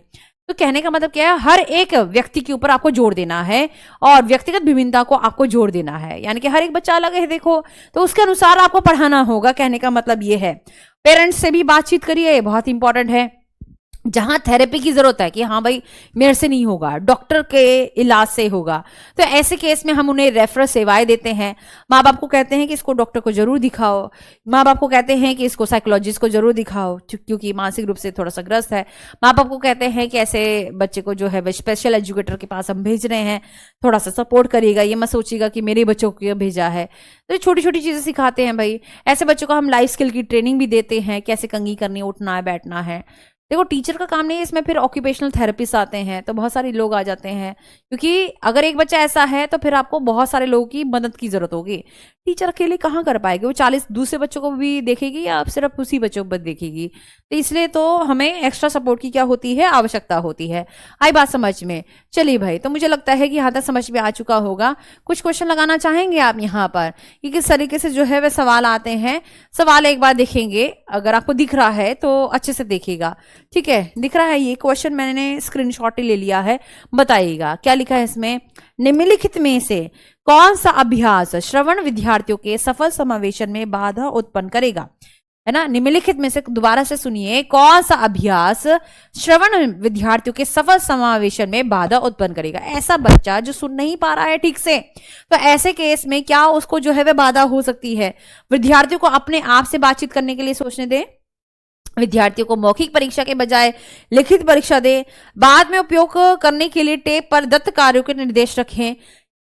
तो कहने का मतलब क्या है, हर एक व्यक्ति के ऊपर आपको जोर देना है और व्यक्तिगत विभिन्नता को आपको जोर देना है, यानी कि हर एक बच्चा अलग है देखो, तो उसके अनुसार आपको पढ़ाना होगा। कहने का मतलब ये है। पेरेंट्स से भी बातचीत करिए, ये बहुत इंपॉर्टेंट है। जहां थेरेपी की जरूरत है कि हाँ भाई मेरे से नहीं होगा, डॉक्टर के इलाज से होगा, तो ऐसे केस में हम उन्हें रेफरल सेवाएं देते हैं। माँ बाप को कहते हैं कि इसको डॉक्टर को जरूर दिखाओ, माँ बाप को कहते हैं कि इसको साइकोलॉजिस्ट को जरूर दिखाओ क्योंकि मानसिक रूप से थोड़ा सा ग्रस्त है। माँ बाप को कहते हैं कि ऐसे बच्चे को जो है वह स्पेशल एजुकेटर के पास हम भेज रहे हैं, थोड़ा सा सपोर्ट करिएगा, ये मत सोचिएगा कि मेरे बच्चों को भेजा है। तो छोटी छोटी चीजें सिखाते हैं भाई। ऐसे बच्चों को हम लाइफ स्किल की ट्रेनिंग भी देते हैं, कैसे कंघी करनी, उठना है, बैठना है। देखो टीचर का काम नहीं है इसमें, फिर ऑक्यूपेशनल थेरेपिस्ट आते हैं, तो बहुत सारे लोग आ जाते हैं, क्योंकि अगर एक बच्चा ऐसा है तो फिर आपको बहुत सारे लोगों की मदद की जरूरत होगी। टीचर अकेले कहाँ कर पाएगी, वो 40 दूसरे बच्चों को भी देखेगी या आप सिर्फ उसी बच्चों को देखेगी। तो इसलिए तो हमें एक्स्ट्रा सपोर्ट की क्या होती है, आवश्यकता होती है। आई बात समझ में? चलिए भाई, तो मुझे लगता है कि यहाँ तक समझ में आ चुका होगा। कुछ क्वेश्चन लगाना चाहेंगे आप यहाँ पर कि किस तरीके से जो है वे सवाल आते हैं? सवाल एक बार देखेंगे, अगर आपको दिख रहा है तो अच्छे से देखिएगा। ठीक है, दिख रहा है ये क्वेश्चन, मैंने स्क्रीनशॉट ही ले लिया है। बताइएगा क्या लिखा है इसमें। निम्नलिखित में से कौन सा अभ्यास श्रवण विद्यार्थियों के सफल समावेशन में बाधा उत्पन्न करेगा? है ना, निम्नलिखित में से दोबारा से सुनिए, कौन सा अभ्यास श्रवण विद्यार्थियों के सफल समावेशन में बाधा उत्पन्न करेगा? ऐसा बच्चा जो सुन नहीं पा रहा है ठीक से, तो ऐसे केस में क्या उसको जो है वह बाधा हो सकती है? विद्यार्थियों को अपने आप से बातचीत करने के लिए सोचने दें, विद्यार्थियों को मौखिक परीक्षा के बजाय लिखित परीक्षा दें, बाद में उपयोग करने के लिए टेप पर दत्त कार्यों के निर्देश रखें।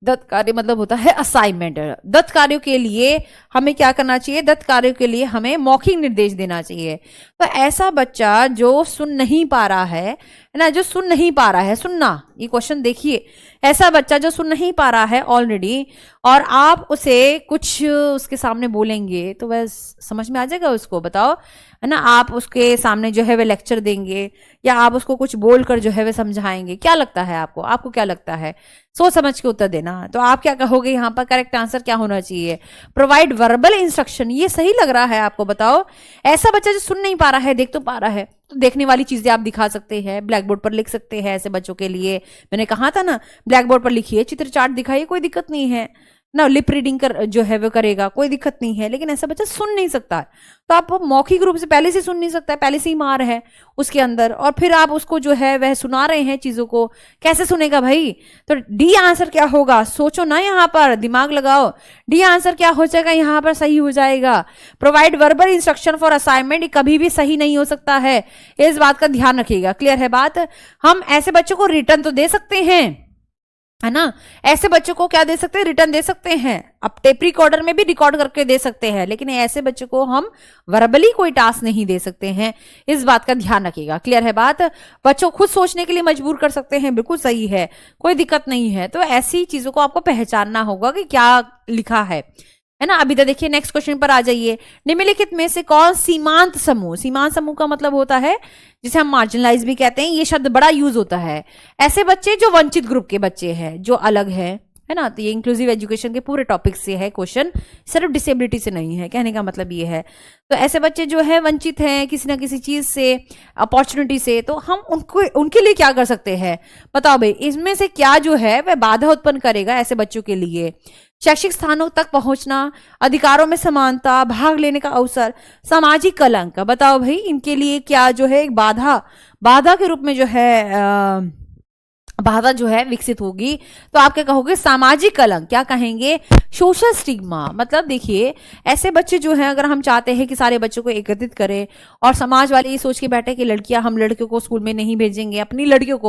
दत्त कार्य मतलब होता है असाइनमेंट। दत्त कार्यों के लिए हमें क्या करना चाहिए? दत्त कार्यों के लिए हमें मौखिक निर्देश देना चाहिए। तो ऐसा बच्चा जो सुन नहीं पा रहा है ना, जो सुन नहीं पा रहा है, सुनना, ये क्वेश्चन देखिए, ऐसा बच्चा जो सुन नहीं पा रहा है ऑलरेडी, और आप उसे कुछ उसके सामने बोलेंगे तो वह समझ में आ जाएगा उसको? बताओ, है ना, आप उसके सामने जो है वे लेक्चर देंगे या आप उसको कुछ बोलकर जो है वे समझाएंगे? क्या लगता है आपको? आपको क्या लगता है? सोच समझ के उत्तर देना। तो आप क्या कहोगे यहाँ पर? करेक्ट आंसर क्या होना चाहिए? Provide verbal instruction. ये सही लग रहा है आपको? बताओ, ऐसा बच्चा जो सुन नहीं पा रहा है, देख तो पा रहा है, तो देखने वाली चीजें आप दिखा सकते हैं, ब्लैक बोर्ड पर लिख सकते हैं। ऐसे बच्चों के लिए मैंने कहा था ना, ब्लैक बोर्ड पर लिखिए, चित्र चार्ट दिखाइए, कोई दिक्कत नहीं है ना। लिप रीडिंग कर जो है वो करेगा, कोई दिक्कत नहीं है। लेकिन ऐसा बच्चा सुन नहीं सकता, तो आप मौखिक रूप से पहले से सुन नहीं सकता है, पहले से ही मार है उसके अंदर, और फिर आप उसको जो है वह सुना रहे हैं चीजों को, कैसे सुनेगा भाई? तो डी आंसर क्या होगा? सोचो ना, यहाँ पर दिमाग लगाओ। डी आंसर क्या हो जाएगा यहाँ पर? सही हो जाएगा। Provide verbal instruction for assignment, कभी भी सही नहीं हो सकता है, इस बात का ध्यान रखिएगा। क्लियर है बात? हम ऐसे बच्चों को रिटर्न तो दे सकते हैं, है ना, ऐसे बच्चों को क्या दे सकते हैं? रिटर्न दे सकते हैं। अब टेप रिकॉर्डर में भी रिकॉर्ड करके दे सकते हैं, लेकिन ऐसे बच्चों को हम वर्बली कोई टास्क नहीं दे सकते हैं, इस बात का ध्यान रखिएगा। क्लियर है बात? बच्चों को खुद सोचने के लिए मजबूर कर सकते हैं, बिल्कुल सही है, कोई दिक्कत नहीं है। तो ऐसी चीजों को आपको पहचानना होगा कि क्या लिखा है ना। अभी तो देखिए नेक्स्ट क्वेश्चन पर आ जाइए। निम्नलिखित में से कौन सीमांत समूह, सीमांत समूह का मतलब होता है जिसे हम मार्जिनलाइज भी कहते हैं, ये शब्द बड़ा यूज होता है। ऐसे बच्चे जो वंचित ग्रुप के बच्चे हैं, जो अलग है ना। तो ये इंक्लूसिव एजुकेशन के पूरे टॉपिक से है क्वेश्चन, सिर्फ डिसेबिलिटी से नहीं है। कहने का मतलब ये है, तो ऐसे बच्चे जो है वंचित हैं किसी ना किसी चीज से, अपॉर्चुनिटी से, तो हम उनको उनके लिए क्या कर सकते हैं? बताओ भाई, इसमें से क्या जो है वह बाधा उत्पन्न करेगा ऐसे बच्चों के लिए? शैक्षिक स्थानों तक पहुंचना, अधिकारों में समानता, भाग लेने का अवसर, सामाजिक कलंक। बताओ भाई, इनके लिए क्या जो है एक बाधा के रूप में जो है बाधा जो है विकसित होगी? तो आप क्या कहोगे? सामाजिक कलंक। क्या कहेंगे? Social stigma. मतलब देखिए, ऐसे बच्चे जो हैं, अगर हम चाहते हैं कि सारे बच्चों को एकत्रित करें और समाज वाले ये सोच के बैठे कि लड़कियां, हम लड़कियों को स्कूल में नहीं भेजेंगे, अपनी लड़कियों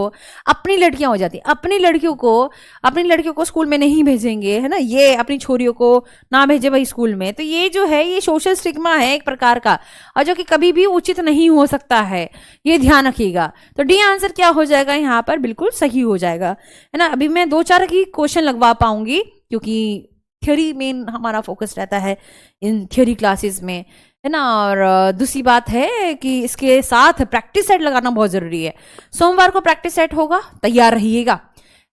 हो जाती, अपनी लड़कियों को स्कूल में नहीं भेजेंगे, है ना, ये अपनी छोरियों को ना भेजे भाई स्कूल में, तो ये जो है ये सोशल स्टिग्मा है एक प्रकार का, और जो कि कभी भी उचित नहीं हो सकता है, ये ध्यान रखिएगा। तो डी आंसर क्या हो जाएगा यहाँ पर? बिल्कुल सही हो जाएगा, है ना। अभी मैं 2-4 की क्वेश्चन लगवा पाऊंगी, क्योंकि थ्योरी मेन हमारा फोकस रहता है इन थ्योरी क्लासेस में, है ना। और दूसरी बात है कि इसके साथ प्रैक्टिस सेट लगाना बहुत जरूरी है। सोमवार को प्रैक्टिस सेट होगा, तैयार रहिएगा,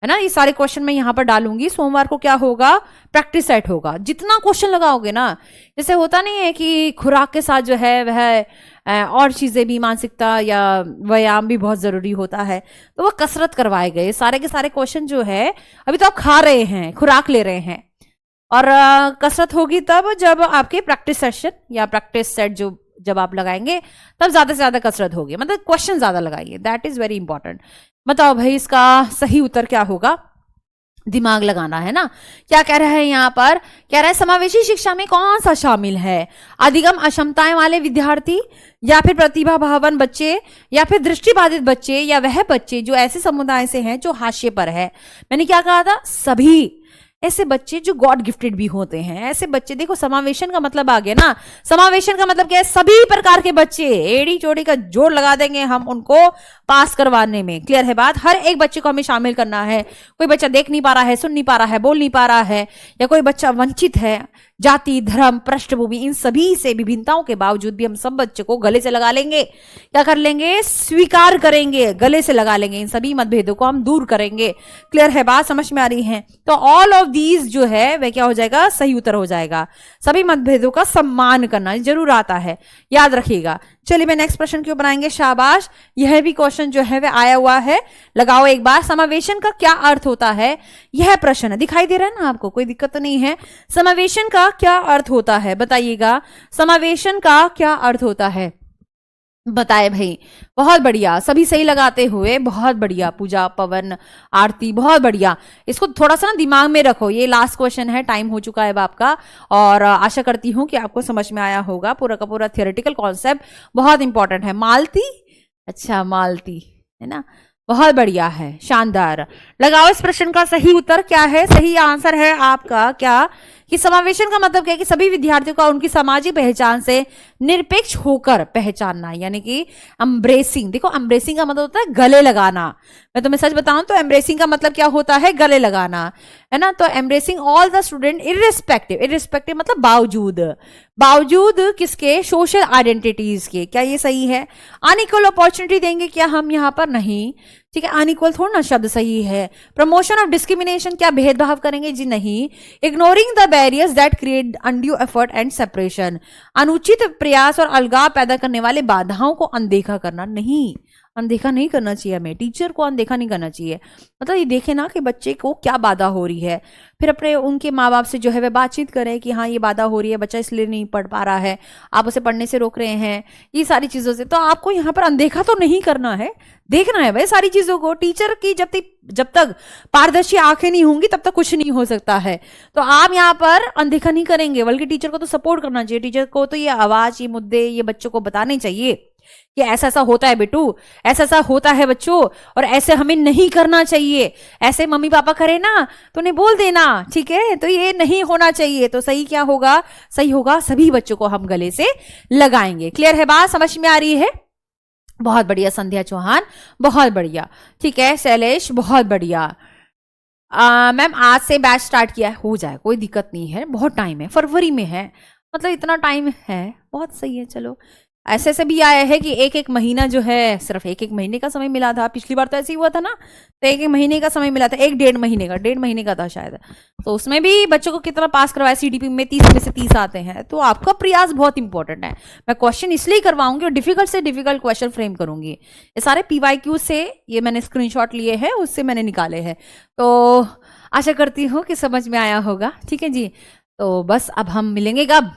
है ना। ये सारे क्वेश्चन मैं यहाँ पर डालूंगी। सोमवार को क्या होगा, प्रैक्टिस सेट होगा। जितना क्वेश्चन लगाओगे ना, जैसे होता नहीं है कि खुराक के साथ जो है वह और चीजें भी, मानसिकता या व्यायाम भी बहुत जरूरी होता है, तो वो कसरत करवाए गए। सारे के सारे क्वेश्चन जो है, अभी तो आप खा रहे हैं, खुराक ले रहे हैं, और कसरत होगी तब जब आपके प्रैक्टिस सेशन या प्रैक्टिस सेट जो जब आप लगाएंगे तब ज्यादा से ज्यादा कसरत होगी। मतलब क्वेश्चन ज्यादा लगाइए, दैट इज वेरी इंपॉर्टेंट। बताओ भाई इसका सही उत्तर क्या होगा, दिमाग लगाना है ना। क्या कह रहा है यहाँ पर, कह रहा है समावेशी शिक्षा में कौन सा शामिल है, अधिगम अक्षमताएं वाले विद्यार्थी, या फिर प्रतिभा भावन बच्चे, या फिर दृष्टिबाधित बच्चे, या वह बच्चे जो ऐसे समुदाय से हैं जो हाशिए पर है। मैंने क्या कहा था, सभी ऐसे बच्चे जो गॉड गिफ्टेड भी होते हैं, ऐसे बच्चे। देखो समावेशन का मतलब आ गया ना, समावेशन का मतलब क्या है, सभी प्रकार के बच्चे, एड़ी चोड़ी का जोड़ लगा देंगे हम उनको पास करवाने में। क्लियर है बात, हर एक बच्चे को हमें शामिल करना है। कोई बच्चा देख नहीं पा रहा है, सुन नहीं पा रहा है, बोल नहीं पा रहा है, या कोई बच्चा वंचित है, जाति धर्म पृष्ठभूमि इन सभी से विभिन्नताओं के बावजूद भी हम सब बच्चे को गले से लगा लेंगे। क्या कर लेंगे, स्वीकार करेंगे, गले से लगा लेंगे, इन सभी मतभेदों को हम दूर करेंगे। क्लियर है बात, समझ में आ रही है। तो ऑल ऑफ दीज जो है वह क्या हो जाएगा, सही उत्तर हो जाएगा। सभी मतभेदों का सम्मान करना जरूर आता है, याद रखिएगा। चलिए मैं नेक्स्ट प्रश्न क्यों बनाएंगे, शाबाश। यह भी क्वेश्चन जो है वह आया हुआ है, लगाओ एक बार। समावेशन का क्या अर्थ होता है, यह प्रश्न दिखाई दे रहा है ना आपको, कोई दिक्कत तो नहीं है। समावेशन का क्या अर्थ होता है, बताइएगा, समावेशन का क्या अर्थ होता है, बताए भाई। बहुत बढ़िया, सभी सही लगाते हुए, बहुत बढ़िया। पूजा, पवन, आरती, बहुत बढ़िया। इसको थोड़ा सा ना दिमाग में रखो, ये लास्ट क्वेश्चन है, टाइम हो चुका है अब आपका, और आशा करती हूं कि आपको समझ में आया होगा। पूरा का पूरा थियोरेटिकल कॉन्सेप्ट बहुत इंपॉर्टेंट है। मालती, अच्छा मालती है ना, बहुत बढ़िया है, शानदार। लगाओ इस प्रश्न का सही उत्तर क्या है। सही आंसर है आपका क्या, कि समावेशन का मतलब क्या है कि सभी विद्यार्थियों का उनकी सामाजिक पहचान से निरपेक्ष होकर पहचानना, यानी कि एम्ब्रेसिंग। देखो एम्ब्रेसिंग का मतलब होता है गले लगाना। मैं तुम्हें सच बताऊं तो एम्ब्रेसिंग का मतलब क्या होता है, गले लगाना, है ना। तो embracing all the student irrespective, irrespective मतलब बावजूद, बावजूद किसके, सोशल आइडेंटिटीज के। क्या ये सही है। अनइक्वल अपॉर्चुनिटी देंगे क्या हम यहाँ पर, नहीं, ठीक है, अनइक्वल थोड़ा ना शब्द सही है। प्रमोशन ऑफ डिस्क्रिमिनेशन, क्या भेदभाव करेंगे, जी नहीं। Ignoring the barriers that create undue effort and separation, अनुचित प्रयास और अलगाव पैदा करने वाले बाधाओं को अनदेखा करना, नहीं, अनदेखा नहीं करना चाहिए हमें, टीचर को अनदेखा नहीं करना चाहिए। मतलब ये देखे ना कि बच्चे को क्या बाधा हो रही है, फिर अपने उनके माँ बाप से जो है वह बातचीत करें कि हाँ ये बाधा हो रही है, बच्चा इसलिए नहीं पढ़ पा रहा है, आप उसे पढ़ने से रोक रहे हैं, ये सारी चीजों से। तो आपको यहाँ पर अनदेखा तो नहीं करना है, देखना है भाई सारी चीजों को। टीचर की जब तक पारदर्शी आंखें नहीं होंगी तब तक कुछ नहीं हो सकता है। तो आप यहाँ पर अनदेखा नहीं करेंगे, बल्कि टीचर को तो सपोर्ट करना चाहिए। टीचर को तो ये आवाज, ये मुद्दे, ये बच्चों को बताने चाहिए कि ऐसा ऐसा होता है बेटू, ऐसा ऐसा होता है बच्चों, और ऐसे हमें नहीं करना चाहिए। ऐसे मम्मी पापा करे ना तो उन्हें बोल देना, ठीक है, तो ये नहीं होना चाहिए। तो सही क्या होगा, सही होगा सभी बच्चों को हम गले से लगाएंगे। क्लियर है बात, समझ में आ रही है। बहुत बढ़िया संध्या चौहान, बहुत बढ़िया, ठीक है। शैलेश, बहुत बढ़िया। मैम आज से बैच स्टार्ट किया है, हो जाए, कोई दिक्कत नहीं है, बहुत टाइम है, फरवरी में है, मतलब इतना टाइम है, बहुत सही है। चलो ऐसे से भी आया है कि एक एक महीना जो है, सिर्फ एक एक महीने का समय मिला था। पिछली बार तो ऐसे ही हुआ था ना, तो एक एक महीने का समय मिला था, एक डेढ़ महीने का था शायद। तो उसमें भी बच्चों को कितना पास करवाया, सीडीपी में 30 में से 30 आते हैं। तो आपका प्रयास बहुत इंपॉर्टेंट है। मैं क्वेश्चन इसलिए करवाऊंगी और डिफिकल्ट से डिफिकल्ट क्वेश्चन फ्रेम करूंगी। ये सारे PYQ से, ये मैंने स्क्रीनशॉट लिए हैं, उससे मैंने निकाले हैं। तो आशा करती हूँ कि समझ में आया होगा, ठीक है जी। तो बस अब हम मिलेंगे कब,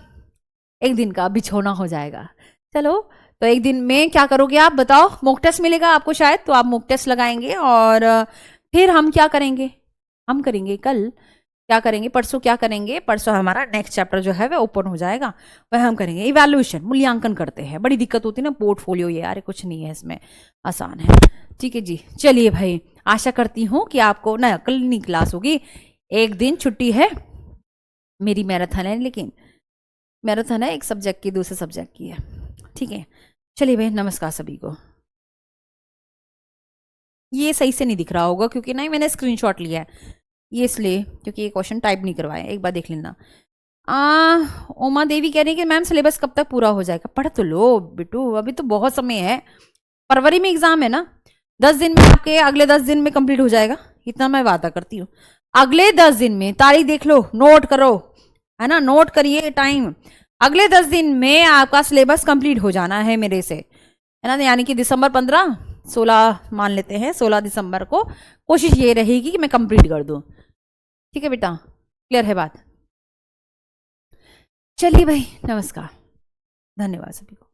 एक दिन का बिछोना हो जाएगा। चलो तो एक दिन में क्या करोगे आप बताओ, मॉक टेस्ट मिलेगा आपको शायद, तो आप मॉक टेस्ट लगाएंगे, और फिर हम क्या करेंगे, हम करेंगे कल क्या करेंगे, परसों क्या करेंगे, परसों हमारा नेक्स्ट चैप्टर जो है वह ओपन हो जाएगा, वह हम करेंगे इवैल्यूएशन, मूल्यांकन करते हैं। बड़ी दिक्कत होती है ना पोर्टफोलियो, ये यार कुछ नहीं है इसमें, आसान है, ठीक है जी। चलिए भाई, आशा करती हूँ कि आपको ना, कल नहीं क्लास होगी, एक दिन छुट्टी है, मेरी मैराथन है, लेकिन मैराथन है एक सब्जेक्ट की, दूसरे सब्जेक्ट की है, ठीक है। चलिए भाई, नमस्कार सभी को। ये सही से नहीं दिख रहा होगा क्योंकि ना मैंने स्क्रीनशॉट लिया है, ये इसलिए क्योंकि ये क्वेश्चन टाइप नहीं करवाया, एक बार देख लेना। उमा देवी कह रही है कि मैम सिलेबस कब तक पूरा हो जाएगा। पढ़ तो लो बिटू, अभी तो बहुत समय है, फरवरी में एग्जाम है ना, 10 दिन में आपके, अगले 10 दिन में कंप्लीट हो जाएगा, इतना मैं वादा करती हूँ। अगले 10 दिन में, तारीख देख लो, नोट करो, है ना, नोट करिए टाइम। अगले 10 दिन में आपका सिलेबस कंप्लीट हो जाना है मेरे से, है ना, यानी कि दिसंबर 15, 16 मान लेते हैं, 16 दिसंबर को कोशिश ये रहेगी कि मैं कंप्लीट कर दूं। ठीक है बेटा, क्लियर है बात? चलिए भाई, नमस्कार, धन्यवाद सभी को।